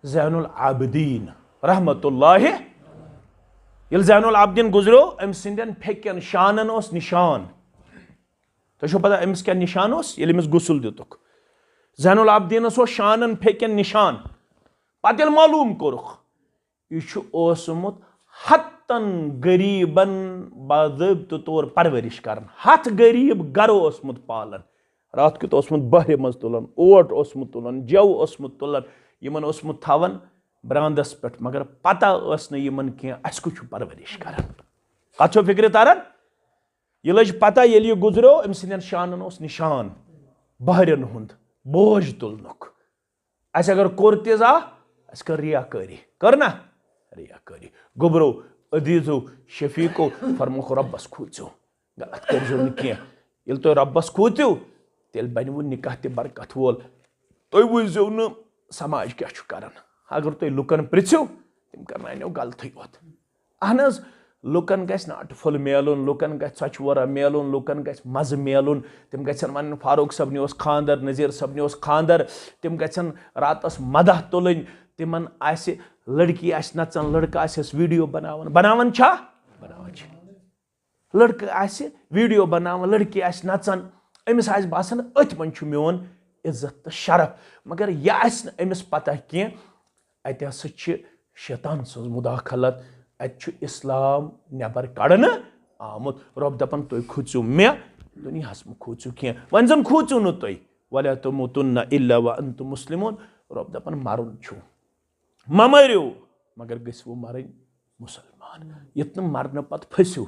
ज़ैनुल आबिदीन रहमतुल्लाह ये ज़ैनुल आबिदीन गुजरो अम सिंदन फेकन शानन ओस निशान तो पता अमिस क्या निशान ओस ये अमिस गुसल दितुक ज़ैनुल आबिदीनस ओस शानन फेकन निशान पत ये मालूम कोरुख यह ओसमुत हतन गरीबन बाज़ाब्त तौर परवरिश कर हथ गरीब गर ओसमुत पालन रात कित ओसमुत बहरे मज तुलन ओट ओसमुत तुलन जव ओसमुत तुलन यमन ओसमुत थावन ब्रांदस पे मगर पता यमन कह अस कुछ परवरिश कर कत फिक्र तरन यह लज पता ये गुजरो अम सिंदन शानन ओस निशान बहरन हुंद बोझ तुलनुक अस अगर कोर तिजा अस कर रियाकारी कर ना रियाकारी गुबरो अदीजो शफीको फरमोख रब्बस खूचो गलत करजो न कह ये तो रब्बस खूत्यो तेल बनवु निकाह ते बरकत वोल तुम वजो न समाज क्या कर अगर तुम लुकन पृछो तम कर गलत योत अहन लुकन गस अटफुल मेलुन लुकन गस सचवरा मेलुन लुकन गस मज मेलुन तम गन वन फारूक सबन ओस खानदर नज़ीर सबन ओस खानदर तम गन रातस मदह तुलन तिमन आसे लड़की आस नचन लड़का आस वीडियो बनावन बनावन छा बनावन छ लड़का आस वीडियो बनावन लड़की आस नचन अमिस आस बासन अथ मन छु मोन इज्जत तो शरफ मगर यह आस न अमिस पता कह अत हसा छ शैतान सज मुदाखलत अत इस्लाम नबर कड़न आमुत रब दपन तुम खूचु मे दुनियास मे खूचु कह वन जन खूचु न तुम वला तमुतुन्न इल्ला व अंतुम मुस्लिमून रब दपन मरुन छु मरियो मगर गो मरन मुसलमान ये मरने पत फसो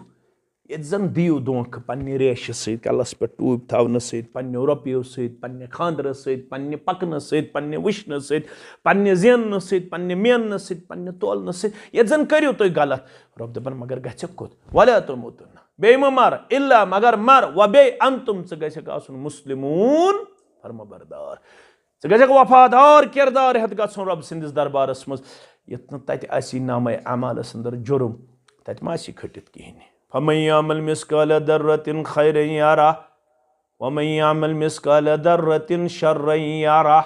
ये जन दियो दोख पन्ने रेश सत कलस पे टूब थवन सत पन्ने रुपयो सत पन्ने खानदर सत पन्ने पकन सत पन्ने वुचन सत पन्ने जेन सत पन्ने मेन सत पन्ने तोलन सत ये जन करियो तुम गलत रब दपन मगर गछ कुत वला तमुतुन्न बे मर इल्ला मगर मर व बे अंतुम गछक आसुन मुस्लिमून फरमाबरदार गछक वफादार किरदार हेत गछुन रब सिंदिस दरबारस मज यत तत आसी नामे अमालस अंदर जुर्म तत मा आसी खटित कहिन फमन यामल मिस्काल दर्रतिन खैरन यारा वमन यामल मिस्काल दर्रतिन शर्रन यारा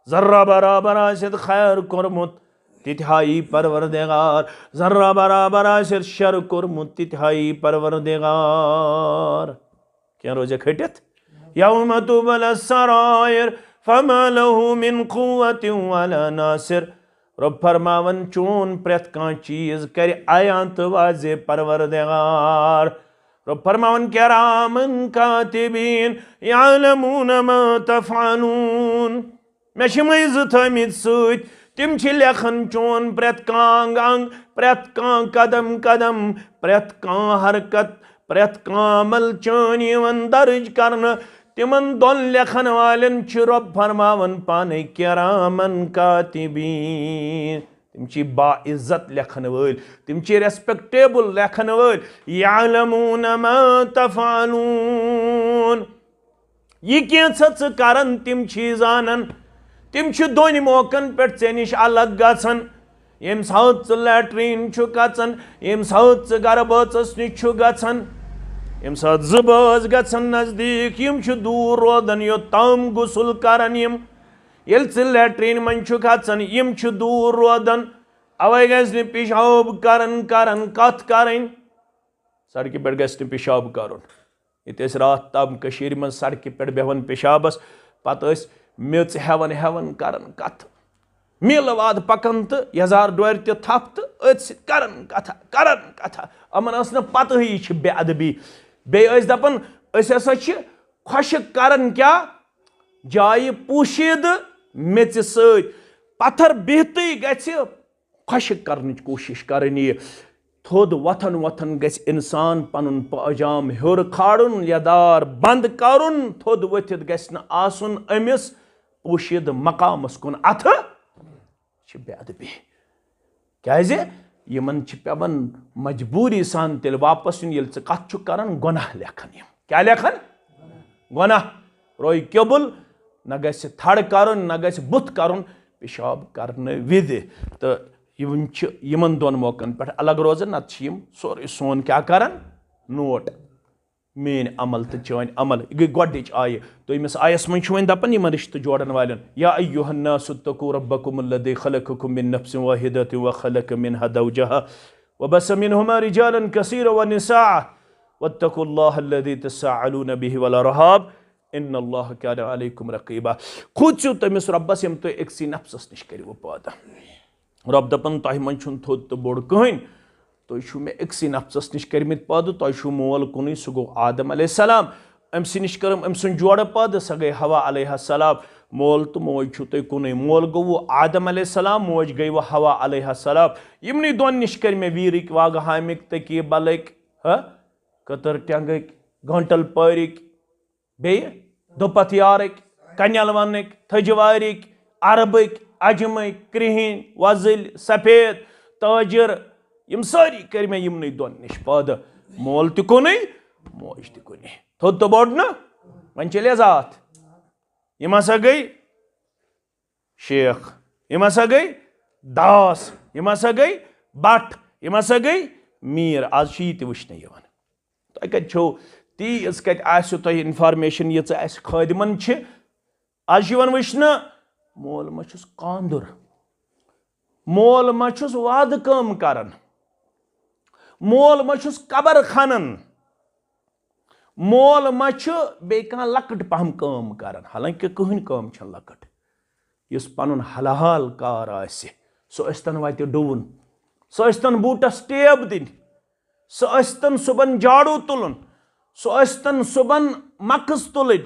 जर्रा बराबर आसित खैर कोरमुत तिथाई परवरदिगार जर्रा बराबर आसित शर कोरमुत तिथाई परवरदिगार क्या रोजे खटित यौम तुबल सरायर फमा लहु मिन कुव्वतिन वला नासिर रब फरमावन चून प्रेत कां चीज कर आयां तो वाजे परवरदिगार रब फरमावन किरामन कातिबीन यालमून मा तफअलून मे मज थमित सत तिम लेखन चून प्रेत कां अंग प्रेत कां कदम कदम प्रेत कां हरकत प्रेत कां अमल चन यवन दर्ज करन तिमन दोन लेखन वालन रब फरमावन पाने किरामन कातिबीन तिम बाइज्जत लेखन वल तिम रेस्पेक्टेबल लेखन वल यालमून मा तफअलून यह कैंस करन तिम जानन तिम दोन मौकन पे ऐ निश अलग गसन यम सात लैट्रीन गचन यम सात गर बचस निश गचन यम सात जबज गचन नजदीक यम दूर रोदन योत्ताम गुसल करन ये लैट्रीन मन गचन यम दूर रोदन अवे गि पेशाब करन करन कत करन सड़क पे गि पेशाब करुन ये रात तम मन सड़क पे बेहन पेशाबस पत मेच हेवन हेवन करन कथ मील वाद पकन तो यजार डोर थप तो अथ करन कथा अमन न पत ही बेअदबी बे दपन हसा खुश करन क्या जाय पोशीद मेच सत पत्थर बिहत गि खुश करन कोशिश करन ये थोद वथन वथन गि इंसान पन पजाम हर खाड़न यदार बंद करुन थोद वथित गि आसन अमिस पोशीद मकामस कुन अथ बेअदबी क्या यमन पेवन मजबूरी सान तेल वापस इन कत करन गुनाह लेखन क्या लेखन गुनाह रोय क्यबुल न गि थड़ करन न गि बुत करन पेशाब करने विद तो यमन दोन मौकन पे अलग रोजान नत सोरे सोन क्या करन नोट मेन अमल तो चान अमल यह गई गोडच आय तो यमिस आयस मन वन दपन यमन रिश्ते जोड़न वालन या अय्युहन्नासु तक़ू रब्बकुम अल्लज़ी खलक़कुम मिन नफ्सिन वाहिदतिन व खलक़ मिनहा ज़ौजहा व बस्स मिनहुमा रिजालन कसीरन व निसाअ वत्तक़ुल्लाह अल्लज़ी तसअलून बिहि वल अर्हाम इन्नल्लाह काना अलैकुम रक़ीबा। खुद तमिस रब्बस यम तुम एकसी नफ्सस निश करिव पैदा रब दपन तह मन थोद तो बोड़ कहें तुम मे एकसी नफ्सस निश कर्मित पैदा तुम मोल कुन सह गो आदम अलैहिस्सलाम अमस निश करम अम सुन जोड़ पैदा सह गई हवा अलैहिस्सलाम मोल तो मोज तुम कुन मोल गो वो आदम अलैहिस्सलाम मोज गई वो हवा अलैहिस्सलाम यमन दोन निश कर मे वीरिक वाग हामिक तकी बलक कतर टेंगक घंटल पारिक बे दुपत यारक कन्यल वनक थजवारिक अरबक अजमक क्रिहिन वजिल सफेद ताजिर यम सारी कर मे यमन दोन निश पैदा मोल त कुन मोज त कुन थोद तो बोड़ ना वन चले जात यम हसा गई शेख यम हसा गई दास यम हसा गई बट यम हसा गई मीर आज यह वुचन तुम को तीज कत तुम इन्फॉर्मेशन ये खादिमन आज वुचन मोल मा कांदुर मोल मा वाद कम करन मोल मा कबर खनन मोल मा बे लकट पहम काम करन हालांकि कहन काम लकट इस पन हलाल कार सह वत डुवन सह बूटस टेब दिन सह सुबन झाड़ू तुलन सह सुबन मकस तुल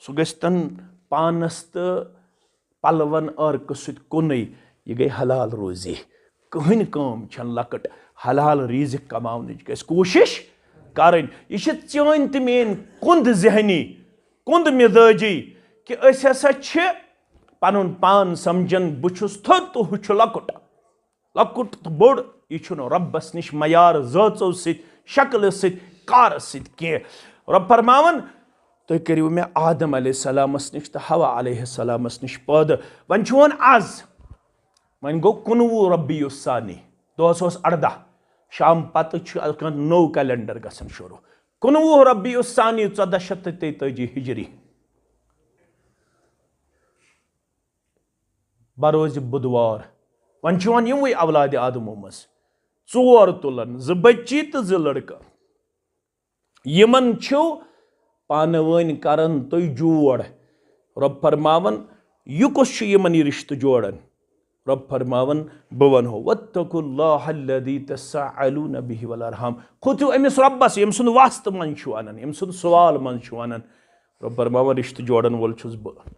सह गन पानस तो पलवन अर्क सुन यह गई हलाल रोजी कहन काम लकट हलाल रीज़िक कमावनच गस कोशिश करें यह चान तो मेन कुंद जहनी कुंद मिजाजी कि हसा पन पान समझन बुछुस थोद तो हु लकुट लकुट तो बोड़ यह रब्बस निश मयार ज़ाचो शक्ल कार कह रब फरमावन तुम करियो मे आदम अलैहिस्सलामस निश तो हवा अलैहिस्सलामस निश पैदा वन वन आज वन गो 19 रबी सानी 218 शाम पत नौ कैलेंडर गसन शुरू 19 रबी सानी 1443 हिजरी बरोज बुधवार वन यमवे औलाद आदमो मज 4 तुलन 2 बच्ची तो 2 लड़का यमन पान वन करन तुम जोड़ रब फरमावन यह कुछ यमन यह रिश्त जोड़न रब फरमावन बह वनो वत्तकुल्लाह अल्लज़ी तसअलून बिहि वल अर्हाम खुद अमिस रब्बस यम सुन वास्त मन वनान यम सुन सवाल मन वनान रब फरमावन रिश्त जोड़न वोल छुस बह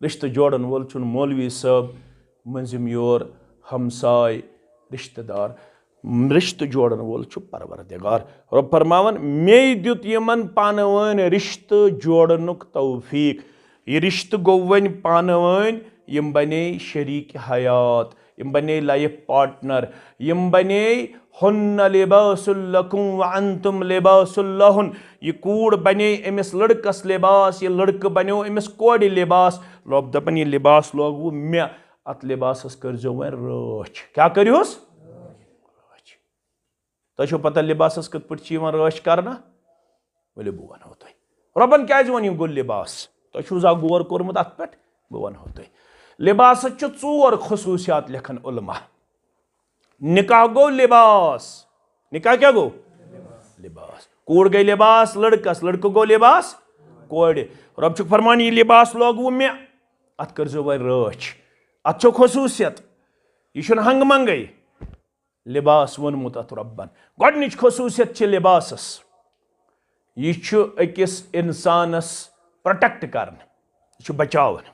रिश्त जोड़न वोल छुन मौलवी साहब मंजिम योर हमसाय रिश्तेदार रिश्त जोड़न वोल छु परवरदिगार रब फरमावन मे द्युत यमन पान वन रिश्त जोड़नुक तौफीक यह रिश्त गो वन पान वन यम बने शरीक हयात यम बने लाइफ पार्टनर यम बने हुन्न लिबासुल लकुम व अंतुम लिबासुल लहुन यह कूड़ बने अमिस लड़कस लिबास यह लड़क बनो अमिस कोड़ लिबास लोग दपन यह लिबास लोग वो मे अत लिबासस करजो वन रच क्या करियोस तुम पता लिबासस कत पे रच करना बोले बह वनो तुम रबन क्या वन गो लिबास तुम जा गौर कोर्मुत अत पे बह वनो तुम लिबास 4 खसूसियात लिखन उलमा निकाह गो लिबास निकाह क्या गो लिबास कूड़ गई लिबास लड़कस लड़क गो लिबास कोड़ रब फरमान यह लिबास लोग वो मे अत कर वन रच अत खसूसियत यह हंग मंगई लिबास वोनमुत अत रब्बन गोडनिच खसूसियत लिबासस यह अकिस इंसानस प्रोटेक्ट करन यह बचावन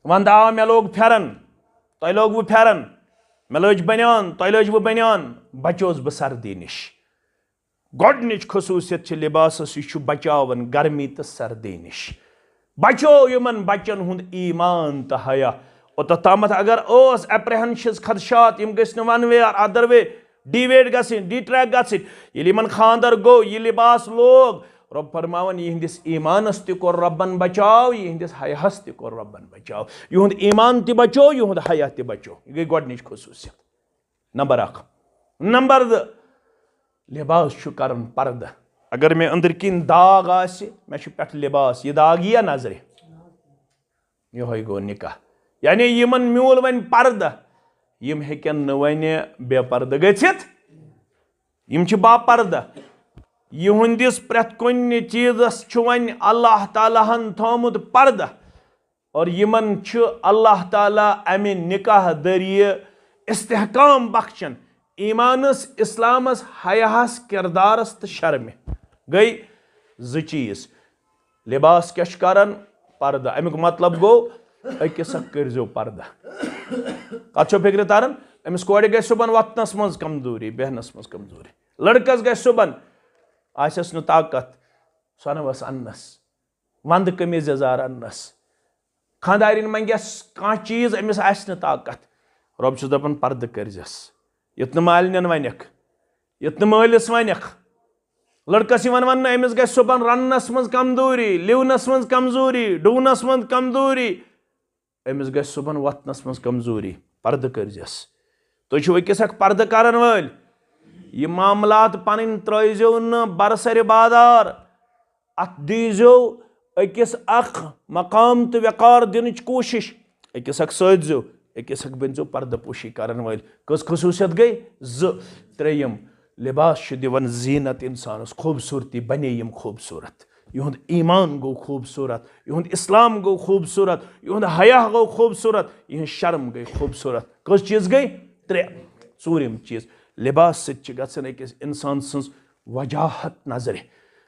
वंद आव मे लोग फेरन तुम लोग वो फेरन मे लज बनियान तुम लज वो बनियान बचोस बह सर्दी निश गोडनिच खसूसियत लिबासस यह बचावन गर्मी तो सर्दी निश बचो यमन बचन हुंद ईमान तो हया ओतम अगर एप्रहेंशस खदशात यम गस वन वे और अदर वे डिवेट गसिन डिट्रैक गसिन यदि यमन खानदर गो यह लिबास लोग रब फरमावन यहंदिस ईमानस त कोर रब्बन बचाव यहंदिस हयास त कोर रब्बन बचाव यहुंद ईमान त बचो यहुंद हया त बचो यह गई गोडनिच खसूसियत नंबर 1 नंबर 2 लिबास छु करन पर्द अगर मे अंदर किन दाग आसे मे छु पेठ लिबास ये दाग या नजरे यो गो निकाह यानी यमन म्यूल वन पर्द यम हेकन न वने बेपर्द गछित यम छु बापर्द यहुंदिस प्रत कुन चीजस छु वन अल्लाह ताला हन थोमुत पर्द और यमन छु अल्लाह ताला अमे निकाह दरिये इस्तेहकाम बख्शन ईमानस इस्लामस हयास किरदारस तो शर्म गई ज चीज लिबास क्या करन पर्दा अमुक मतलब गो अकिस कर्जो पर्दा कत फिक्र तारन अमिस कोड़ गई सुबन वतनस मज कमजोरी बहनस मज कमजोरी लड़कस गई सुबन आसस न ताकत सनवस अन्नस वंद कमीज यजार अन्नस खानदारिन मंगस कह चीज अमिस आस न ताकत रब छ दपन पर्द करजस युत मालिन वनक युत मालिस वनक लड़कस वन अमिस गई सुबन रन्नस मज कमजोरी लिवनस मज कमजोरी डूनस मज कमजोरी अमिस गई सुबन वतनस मज कमजोरी पर्द करजस तुझ अकिस पर्द करन वल ये मामलात पन त्रो न बरसर बादार अत दीजो अकिस अख मकाम तो वकार दिन कोशिश अकिस सो अकिस बनो पर्द पोशी करन वल कस खसूसियत गई त्रेयम लिबास दिवन जीनत इंसानस खूबसूरती बने यम खूबसूरत युंद ईमान गो खूबसूरत युंद इस्लाम गो खूबसूरत युंद हया गो खूबसूरत यह शर्म गई खूबसूरत कस चीज गई चूरिम चीज लिबास सत गसन अकिस इंसान सन्स वजाहत नजर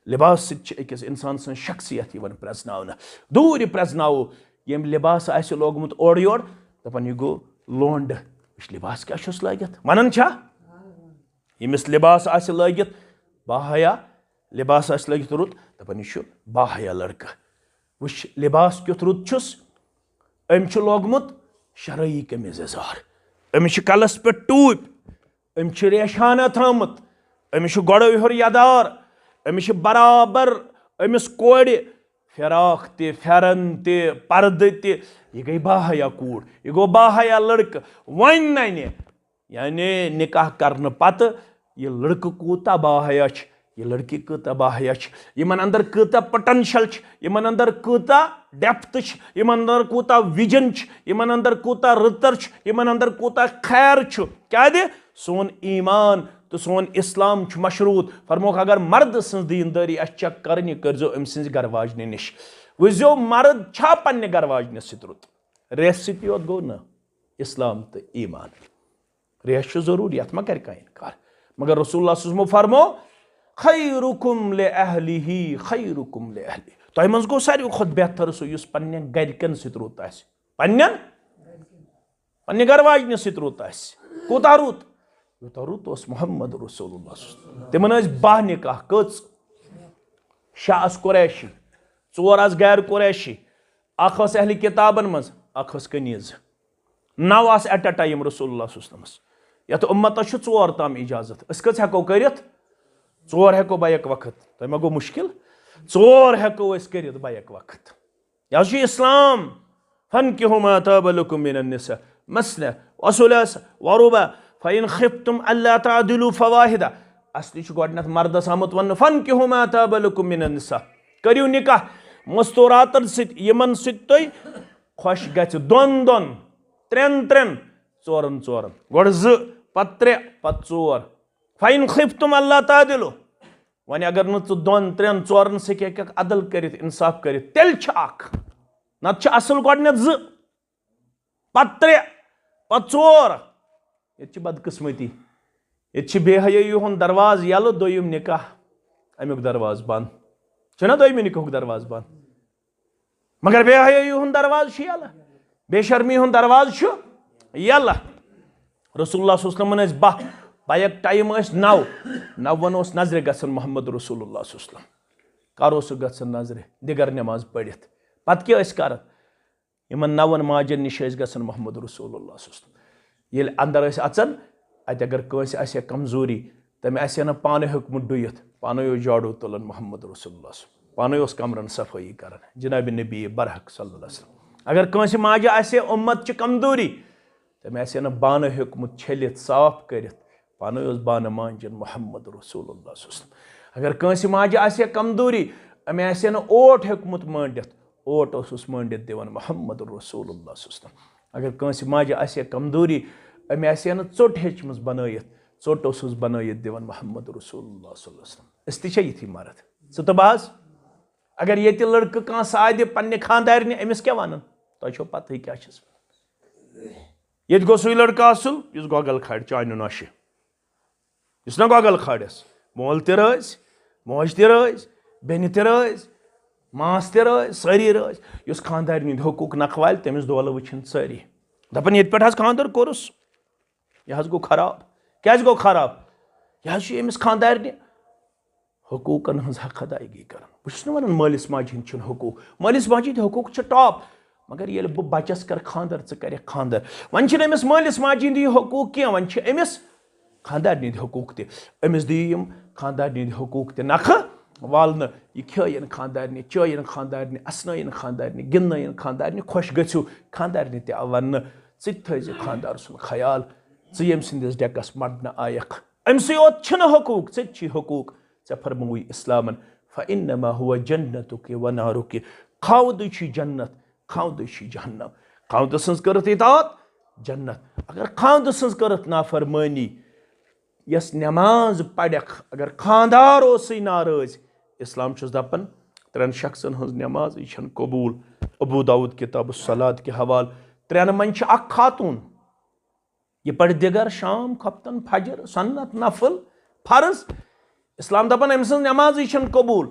लिबास सत अकिस इंसान सन्स शख्सियत यवन प्रजनावन दूर प्रजनावो यम लिबास आसि लोगमुत ओर योर दपन यह गो लोंड इस लिबास क्या छुस लागित वनन छा यमिस लिबास आसि लागित बाहया लिबास आसि लागित रुत दपन यह बाहया लड़का वुश लिबास क्युत रुत छुस अम छु लोगमुत शरई कमीज यजार अमिस कलस पे टूप अमिस रेशाना थमुत अमिस गोड़ो योर यदार अमिस बराबर अमिस कोड़ फिराक ते फेरन ते पर्द ते यह गई बाहया कूड़ यह गो बाहया लड़क वन नने यानी निकाह करने पत यह लड़क कूता बाहया यह लड़की कूता बाहया यमन अंदर कूता पोटेंशियल यमन अंदर कूता डेप्थ यमन अंदर कूता विजन यमन अंदर कूता रतर यमन अंदर कूता खैर क्या दे सोन ईमान तो सोन इस्लाम मशरूत फरमोक अगर मर्द सज दीनदारी चेक कर कर्जो अम सज गरवाजन नश वो मर्द छा पन्ने गरवाजन रुत रेस सत गो न इस्लाम तो ईमान रेस जरूरी अत मा कर इनकार मगर रसूलुल्लाह फरमो खैरुकुम ले अहलिही खैरुकुम ले अहली तह मज गो सारे खुद बेहतर सो युस पन्ने गरकन सत रुत पन्ने गरवाजन सत रुत कोता रुत यूता रुत मोहम्मद रसूलुल्लाह तिमन बाह निकाह कच शाह कुरैशी चोर गैर कुरैशी अख अहल किताबन मज अख कनीज 9 एट अ टाइम रसूलुल्लाह यथ उम्मतस चोर ताम इजाजत कस हेको करित चोर हेको बैक वक्त तह मा गो मुश्किल चोर हेको कर बैक वक्त यह इस्लाम फन्किहु मा ताब लकुम मिनन निसा मसला वसुलास वरुबा फ़इन खिफ्तुम अल्ला तादिलु फवाहिदा असली गोडनथ मर्दस आमुत वन फन्किहु मा ताब लकुम मिनन निसा करियो निकाह मस्तूरातन सित यमन सित तोय खुश गछ दोन दोन त्रेन त्रेन चोरन चोरन गोड ज पत त्रे पत चोर फ़इन खिफ्तुम अल्ला तादिलु वन अगर न दोन त्रेन चोरन से के अदल करित इंसाफ करित तेल छ अख नत छ असल गोडनथ ज पत त्रे पत चोर ये बदकिस्मती ये बेहयाई हुंद दरवाज यल दोयम निकाह अमुक दरवाज बंद छना दोयम निकाह दरवाज बंद मगर बेहयाई हुंद दरवाज यल बेशर्मी हुंद दरवाज यल रसूलुल्लाह सल्लल्लाहु अलैहि वसल्लम बाह बैक टाइम 9 वन नजर गसन मोहम्मद रसूलुल्लाह सल्लल्लाहु अलैहि वसल्लम कर गसन नजर दिगर नमाज पढ़ित पत क्या कर यमन 9 माजन निश गसन मोहम्मद रसूलुल्लाह सल्लल्लाहु अलैहि वसल्लम ये अंदर अचन अत अगर कंस आसे कमजोरी तमें आसे न पाने हुकम डुयत पाने झाड़ू तुलन मोहम्मद रसूलुल्लाह पाने कमरन सफाई कर जनाब नबी बरहक सल्लल्लाहु अलैहि वसल्लम अगर कंस माजे आसे उम्मत च कमजोरी तमें आसे न बान हेकुमत छलित साफ करित पाने उस बान मांजन मोहम्मद रसूलुल्लाह। अगर कंसी माजे आसे कमजोरी अमे आसे न ओट हेकुमत मांडित ओट उस मांडित दिवन मोहम्मद रसूलुल्लाह। अगर कंसी माजे आसे कमजोरी अमे आसे न चोट हेचमस बनायित चोट उस बनायित दिवन मोहम्मद रसूलुल्लाह। अस ति यथी मर्द ज तो बाज अगर ये लड़क कह साद पन्ने खानदारनि अमिस क्या वन तुम पता क्या ये गो सू लड़का असल इस गोगल खड़ चान नश इस ना गोगल खड़स मोल त रज मोज त रज बेन त रज मास त रज सारी रज इस खानदारनि हकूक नखवाल तमिस दोल वुन सारी दपन ये पे खानदार कोरस यह गो खराब क्या गो खराब यह अमिस खानदारनि हकूकन हज हक अदायगी कर बन मालिस माजी हकूक मालिस माजी हकूक टॉप मगर ये बह बचस कर खानदर कर खानदर वन अमिस मालिस माजी दी हकूक क्या वन अमिस खानदारनि हकूक तमिस दिम खानदारनि हकूक त नख वालन यह खन खानदारनि चयन खानदारनि असनयन खानदारनि गिंदन खानदारनि खुश गु खानदारनि त वन थज खानदार सुन ख्याल यम सदिस डेकस मरन आयक अमस योत हकूक हकूक े फरमोई इस्लामन फ़इन्नमा हुव जन्नतुक व नारुक खावद जन्नत खावद जहन्नम खावद सज करत इतात जन्नत अगर खावद सज करत नाफरमानी यस नमाज पड़ख अगर खानदार नाराज इस्लाम दपन 3 शख्सन हज नमाज यह कबूल अबू दाऊद किताब सलात के हवाल 3 मन अख खातून यह पढ़ दिगर शाम खपतन फजर सन्नत नफल फर्ज इस्लाम दपन अमिस नमाज यह कबूल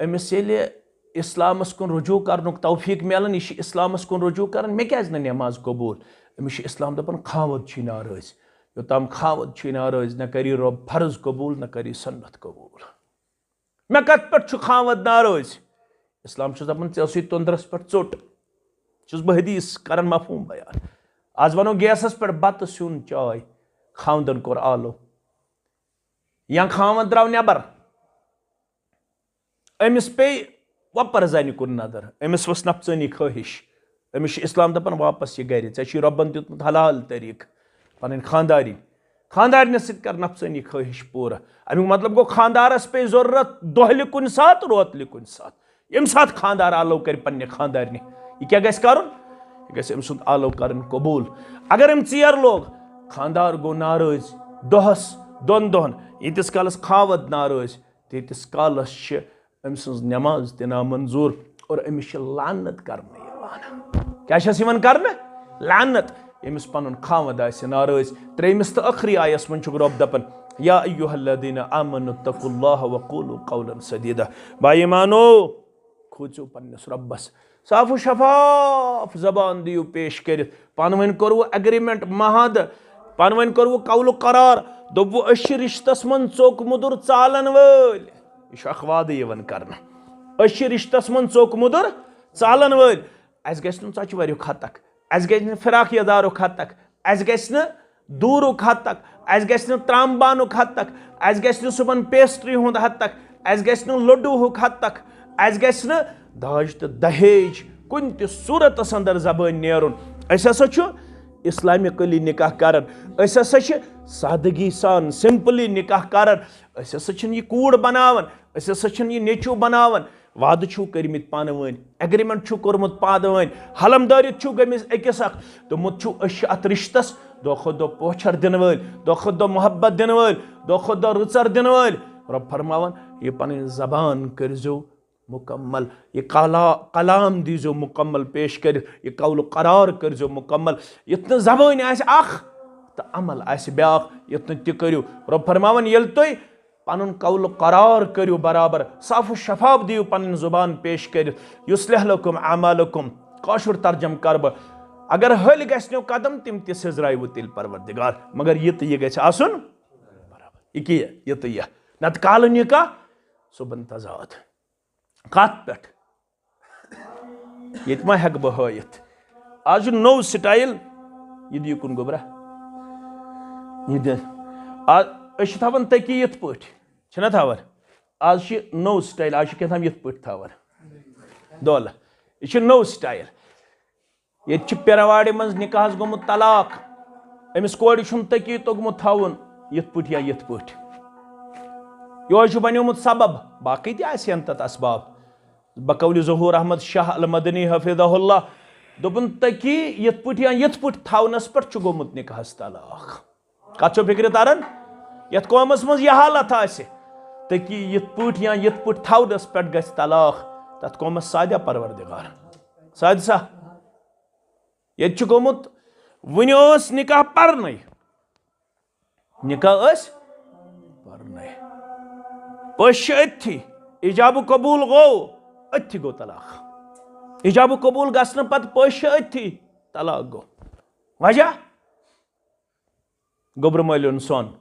अमिस इस्लामस कुन रुजू कर तौफीक मिलान यह इस्लामस कुन रुजू कर मे क्या नमाज कबूल अमिस इस्लाम दपन खावद नाराज योताम खावद नाराज न करी रब फर्ज कबूल न करी सन्नत कबूल मे कत पे खावद नाराज इस्लाम दपन ऐसी तंदरस पे चोट बह हदीस कर मफहूम बयान आज वनो गैसस पे बत सुन चाय खावदन कोर आलो या खावद द्राव नबर अमिस पे वपर जान कुन नजर अमिस वस नफसानी ख्वाहिश अमिस इस्लाम दपन वापस यह गर ऐ रबन दितमुत हलाल तरीक पन खानदारी खानदारन सत कर नफसानी ख्वाहिश पूरा अमुक मतलब गो खानदारस पे जरूरत दोहल कुन सात रोतल कुन सात यम सात खानदार आलो कर पन्ने खानदारनि यह क्या गस करन यह गस अम सुंद आलो करन कबूल अगर अम चेर लोग खानदार गो नाराज दोहस दोन दोहन यीतिस कालस खावद नाराज तीतिस कालस अम सज नमाज त नामंजूर और अमिस लानत करने क्या करने लानत यमिस पन खावद आस नाराज त्रेमिस तो आखरी आयस मन रब दपन या अय्युहल्लज़ीना आमनु तक़ुल्लाह व क़ूलू क़ौलन सदीदा बाई मानो खोचो पन्नस रब्बस साफ शफाफ जबान दियो पेश कर पान वन करो एग्रीमेंट महद पान वन करो कौल करार दोपो अश रिश्तस मन चोक मुदुर चालन वल यह अखवाद यवन करना अश रिश्तस मन चोक मुदुर चालन वल अस गस न षचवर हद तक अस गस न फिराक यदार हद तक अस गस न दूर हद तक अस गस न त्रामबान हद तक अस गस न सुबन पेस्ट्री हुंद हद तक अस गस न लड्डू हद तक अस गस न दाज तो दहेज कुन त सूरत अंदर जबान नेरुन अस हसा इस्लामिकली निकाह करन अस हसा सादगी सान सिंपली निकाह करन अस हसा यह कूड़ बनावन अस हसा यह नेचू बनावन वाद छू करमित पान वन एग्रीमेंट छू कोरमुत पान वन हलमदारित छू गमिस अकिस अख दोमुत छू अश अत रिश्तस दो खुद दो पोछर दिन वल दो खुद दो मोहब्बत दिन वल दो खुद दो रुचर दिन वल रब फरमावन ये पन जबान करजो मुकम्मल ये कलाम दीजो मुकम्मल पेश कर ये कौल करार करजो मुकम्मल इतन जबान आस अख तो अमल आस ब्याख इतन त करियो रब फरमावन यल तुई पन कौल करार करियो बराबर साफ शफाफ दियो पन जुबान पेश कर युस्लिह लकुम अमालकुम काशुर तर्जम कर ब अगर हल गो कदम तिम त सजराय तिल परवरदिगार मगर यह गछ आसन बराबर यह तो यह नत काल निकाह सुबन तजाद कत पे मा हेक बह हयत आज नौ स्टाइल यह दी कुन गोबरा यह थवन तकी यथ पे थवन आज नौ स्टाइल आज क्या ये पे थवन दोल यह नौ स्टाइल ये पिरवाड़े मज निकाहस गोमुत तलाक अमिस कोड़ तकी तोगमुत थाउन यथ पट या यथ पट यो बनियोमुत सबब बाकी तन तत असबाब बकौल ज़हूर अहमद शाह अल मदनी हफिज़हुल्लाह दोपन तकी यथ पट या यथ पट थावनस पर गोमुत निकाहस तलाक कत फिक्र तरन यथ कौमस मज यह हालत आसे तकी यथ पट या यथ पट थावनस पे गस तलाक तथ कौमस सादिया परवरदिगार साद सा ये गोमुत वन निकाह पर्न निकाह पर्न पश अथी इजाब कबूल गो अथी गो तलाक इजाब कबूल गसन पत पश अथी तलाक गो वजह गोबर मलियन सोन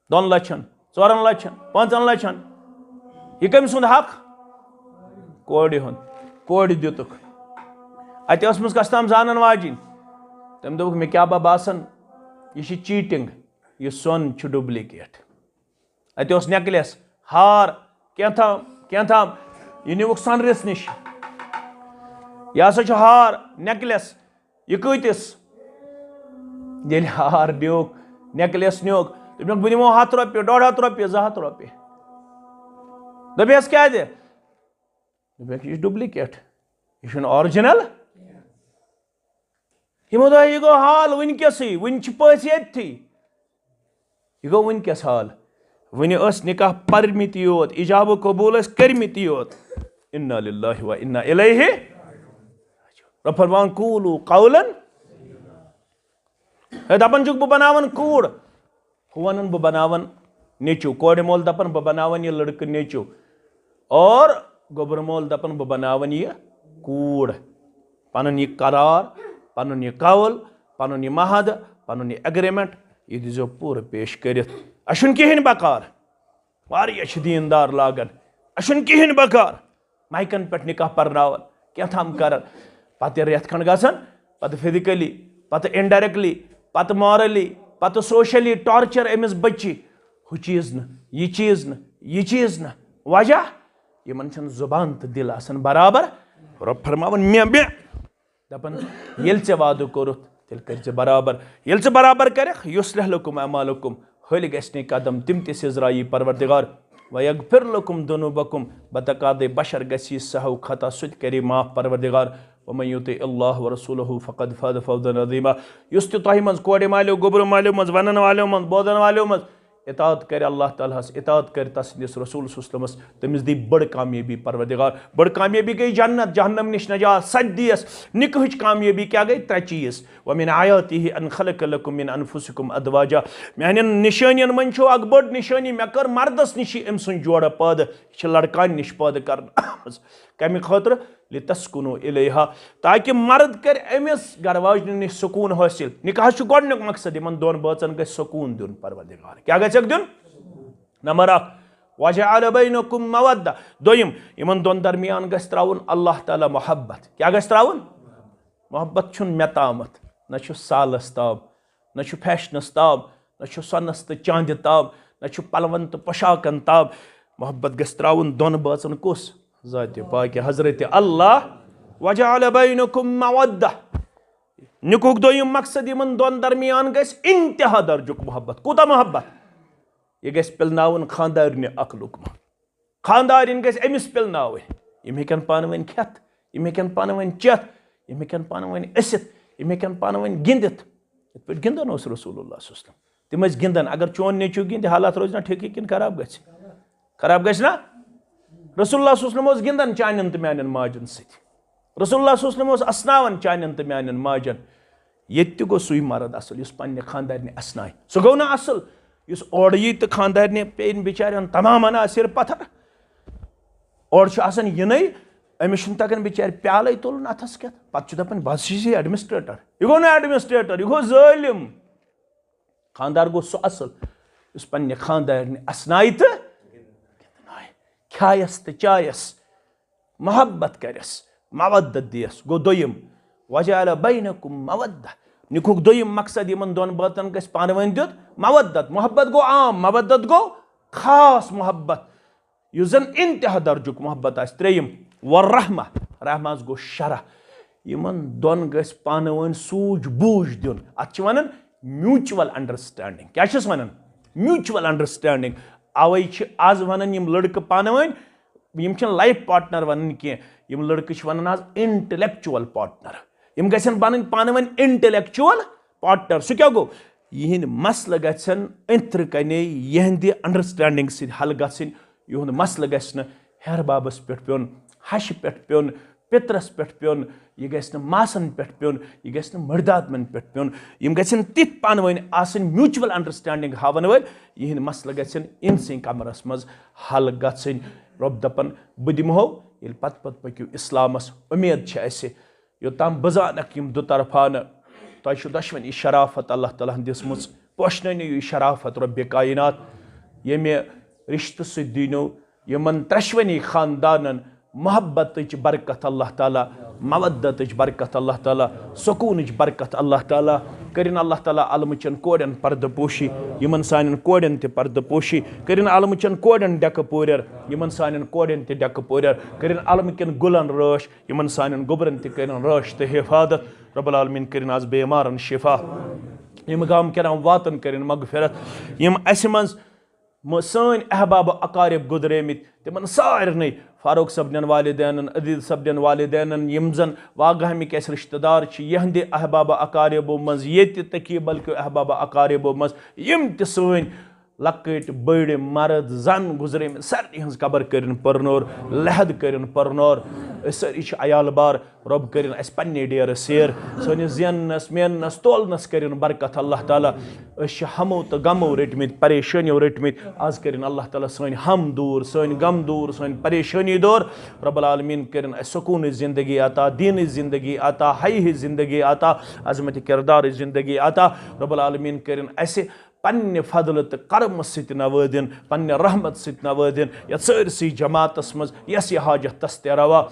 2 लक्षन 4 लक्षन 5 लक्षन यह कम सुंद हक कोड़ हुन कोड़ दितुक अतमस कस्तम जानन वाजिन तम दोक मे क्या बासन यह चीटिंग यह सोन डुप्लिकेट अत नेकलेस हार क्या यह नुक सनरिस निश यह हसा हार नेकलेस यह कतिस ये हार नुक नेकलेस नुक तम बह दिमो 100 रुपये 150 रुपये 200 रुपये दस क्या यह डुप्लिकेट यह ऑरिजिनल यमो दो यह गो हाल वनकस वन पस ये यह गो वनकस हाल वन निकाह पर्मित योत इजाब कबूल कर्मित योत इन्ना लिल्लाहि व इन्ना इलैहि रब फरमान कूलू कौलन दपन बह बनावन कूड़ वन बह बनावन नेचू कोड़ मोल दपन बह बनावन यह लड़क नेचू और गोबर मोल दपन बह बनावन यह कूड़ पन यह करार पन यह कौल पन यह महद पन यह एग्रीमेंट यह दीजो पूर पेश कर अशुन कहें बकार वारिया दीनदार लागन अशुन कहें बकार माइकन पे निकाह पर्नावन क्या कर पत रेत खंड गसन पत फिजिकली पत इनडायरेक्टली पत मॉरली पत सोशली टॉर्चर अमिस बच्ची हु चीज न यह चीज न वजह यमन जुबान तो दिल आसन बराबर रब फरमावन मे दपन ये वादु कोरुत तेल कर बराबर ये बराबर कर युस्लिह लकुम अमालुकुम हल गि कदम तिम तजराई परवरदिगार वयगफिर लकुम दुनूबकुम बतकाद बशर गसी सहव खता सुत करी माफ परवरदिगार वमन युति अल्लाह व रसूलहु फक़द फ़ाज़ फ़ौज़न अज़ीमा युस तह मज कोड़ मालो गोबर मालो मज वनन वालो मज बोदन वालो मज इतात कर अल्लाह ताला इतात कर तसदिस रसूल सल्लल्लाहु तमिस दी बड़ कामयाबी परवरदिगार बड़ कामयाबी गई जन्नत जहन्नम निश नजात सदियस निकहच कामयाबी क्या गई 3 चीज़ व मिन आयातिहि अन खलक लकुम मिन अनफुसिकुम अदवाजा मेहन निशानियन मन छो अक बड़ निशानी मे कर मर्दस निश अम सुन जोड़ पद लड़कान निश पद कर कम खतर लितस्कुनु इलैहा ताकि मर्द कर अमिस गरवाजन निश सुकून हासिल निकाह गोडनुक मकसद इन दोन बचन गई सुकून दिन परवरदिगार क्या गक दिन नंबर 1 वजअल बैनकुम मवद्दा दोयम इन दोन दरमियान गस त्राउन अल्लाह ताला मोहब्बत क्या गस त्राउन मोहब्बत छुन मे तामत न छु सालस ताब न छु फैशनस ताब न छु सनस तो चांद ताब न छु पलवन तो पोशाकन ताब मोहब्बत गस त्राउन दोन बचन कुस ज़ात पाक हजरत अल्लाह वजअल बैनकुम मवद्दा निकुक दोयम मकसद इन दोन दरमियान गस इंतहा दर्जुक मोहब्बत कूता मोहब्बत यह गस पिलनावन खानदारन अक लुकमा खानदारिन गस अमिस पिलनाव यम हेकन पान वन खेत यम हेकन पान वन चेत यम हेकन पान वन असित यम हेकन पान वन गिंदित इत पे गिंदन रसूलुल्लाह सल्लल्लाहु अलैहि वसल्लम तिम गिंदन अगर चोन नेचू गिंद हालात रोज ना ठीक किन खराब गस ना रसूलुल्लाह सल्लल्लाहु अलैहि वसल्लम गिंदन चानन तो म्यानन माजन सत रसूलुल्लाह सल्लल्लाहु अलैहि वसल्लम असनावन चानन तो म्यानन माजन ये गो सुई मर्द असल इस पन्ने खानदारने असनाय सो गो ना असल इस ओड़ यी तो खानदारने पेन बिचारन तमाम अना सिर पत्थर ओड़ आसन यिनै अमिस तगन बिचार प्याल तुलन अथस क्या पे दपान बस एडमिनिस्ट्रेटर यह गो ना एडमिनिस्ट्रेटर यह गो जालिम खानदार गो सो असल इस पन्ने खानदारने असनाय तो खायस तो चायस मोहब्बत करस मवद्दत दियस गो दोयम वजअल बैनकुम मवद्दा निकुक दोयम मकसद इन दोन बातन गस पान वन दित मवद्दत मोहब्बत गो आम मवद्दत गो खास मोहब्बत युजन इंतहा दर्जुक मोहब्बत आस त्रेयम व रहमा रहमास गो शरह यमन दोन गस पान वन सूझ बूझ दिन अत वनान म्यूचुअल अंडरस्टैंडिंग क्या वनान म्यूचुअल अंडरस्टैंडिंग अवै आज वनान यम लड़क पान one M life partner one कह लड़क वनान आज इंटेलेक्चुअल पार्टनर यम गसन बन पान वन इंटेलेक्चुअल पार्टनर सह क्या गो यहंद मसल गन अंतर कने यहंद अंडरस्टैंडिंग सि हल गन यहंद मसल गन हेर बाबस पे पेन हश पे पेन पितरस पे पेन यह गि मासन पे पेन यह गि मर्दादमन पे पेन यम गन तिथ पान वन म्यूचुअल अंडरस्टैंडिंग हावन वल यहंद मसल गन इनसे कमरस मज हल गन रब दपन बह दिमहो ये पत पक्यू इस्लामस उम्मीद योताम बजानक यम दुतरफान तुम दशवनी शराफत अल्लाह ताला दिसम पोशनू यह शराफत रब कायनात ये रिश्त सीनो यमन त्रशवनी खानदान मोहब्बत बरकत अल्लाह ताला मवद्दत बरकत अल्लाह ताला सुकून बरकत अल्लाह ताला करिन अल्लाह ताला अलमचन कोड़न पर्द पोशी यमन सान कोड़न ते पर्द पोशी करिन अलमचन कोड़न डेक पोरर यमन सान कोड़न ते डेक पोरर करिन अलमकन गुलन रश यमन सान गुबरन ते करिन रश ते हिफाजत रब्बुल आलमीन करिन आज बेमारन शिफा यम गाम कराम वातन करिन मगफिरत यम अस मज सान अहबाब अकारिब गुजरेमित तिमन सारन फारूक सबन वालिदैन अदील सबन वालिदैन यम जन वागहमिक रिश्तेदार यहंद अहबाब अकारिबो मज ये तकी बल्कि अहबाब अकारिबो मज यम त सान लकट बड़ मर्द जन गुजरेमित सारे हज कबर करिन परनोर लहद करिन परनोर सारी अयाल बार रब करिन अस पन्ने डेर सेर सनिस जेनस मेनस तोलनस करिन बरकत अल्लाह ताला हमो तो गमो रटमित परेशानियों रटमित आज करिन अल्लाह ताला सन हम दूर सन गम दूर सन परेशानी दूर रब्बुल आलमीन करिन सुकून जिंदगी आता दीन जिंदगी आता हई जिंदगी आता अजमत किरदार जिंदगी आता रब्बुल आलमीन करिन ऐसे पन्ने फजल तो करम सत नवादिन पन्ने रहमत सत नवादिन या सारसी जमातस मज यस हाजत तस ते रवा